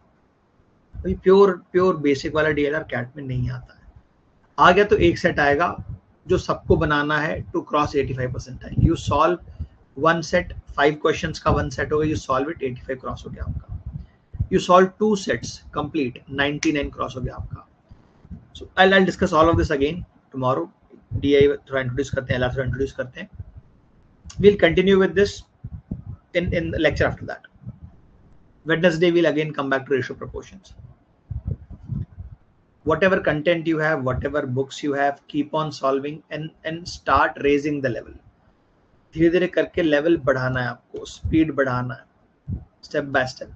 S1: Pure basic वाला DLR cat में नहीं आता है. आ गया तो एक set आएगा जो सबको बनाना है टू क्रॉस 85% है. You solve one set, 5 questions का वन सेट होगा, यू सॉल्व इट, 85 क्रॉस हो गया आपका. You solve 2 sets complete, 99 cross हो गया आपका. So I discuss all of this again tomorrow. DI थोड़ा इंट्रोड्यूस करते हैं, LR थोड़ा इंट्रोड्यूस करते हैं. We'll continue with this in the lecture after that. Wednesday we'll again come back to ratio proportions. Whatever content you have, whatever books you have, keep on solving and start raising the level. धीरे धीरे करके level बढ़ाना है आपको, speed बढ़ाना है, step by step.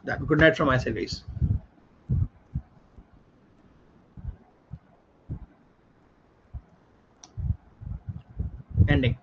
S1: That good night from my side, guys. Ending.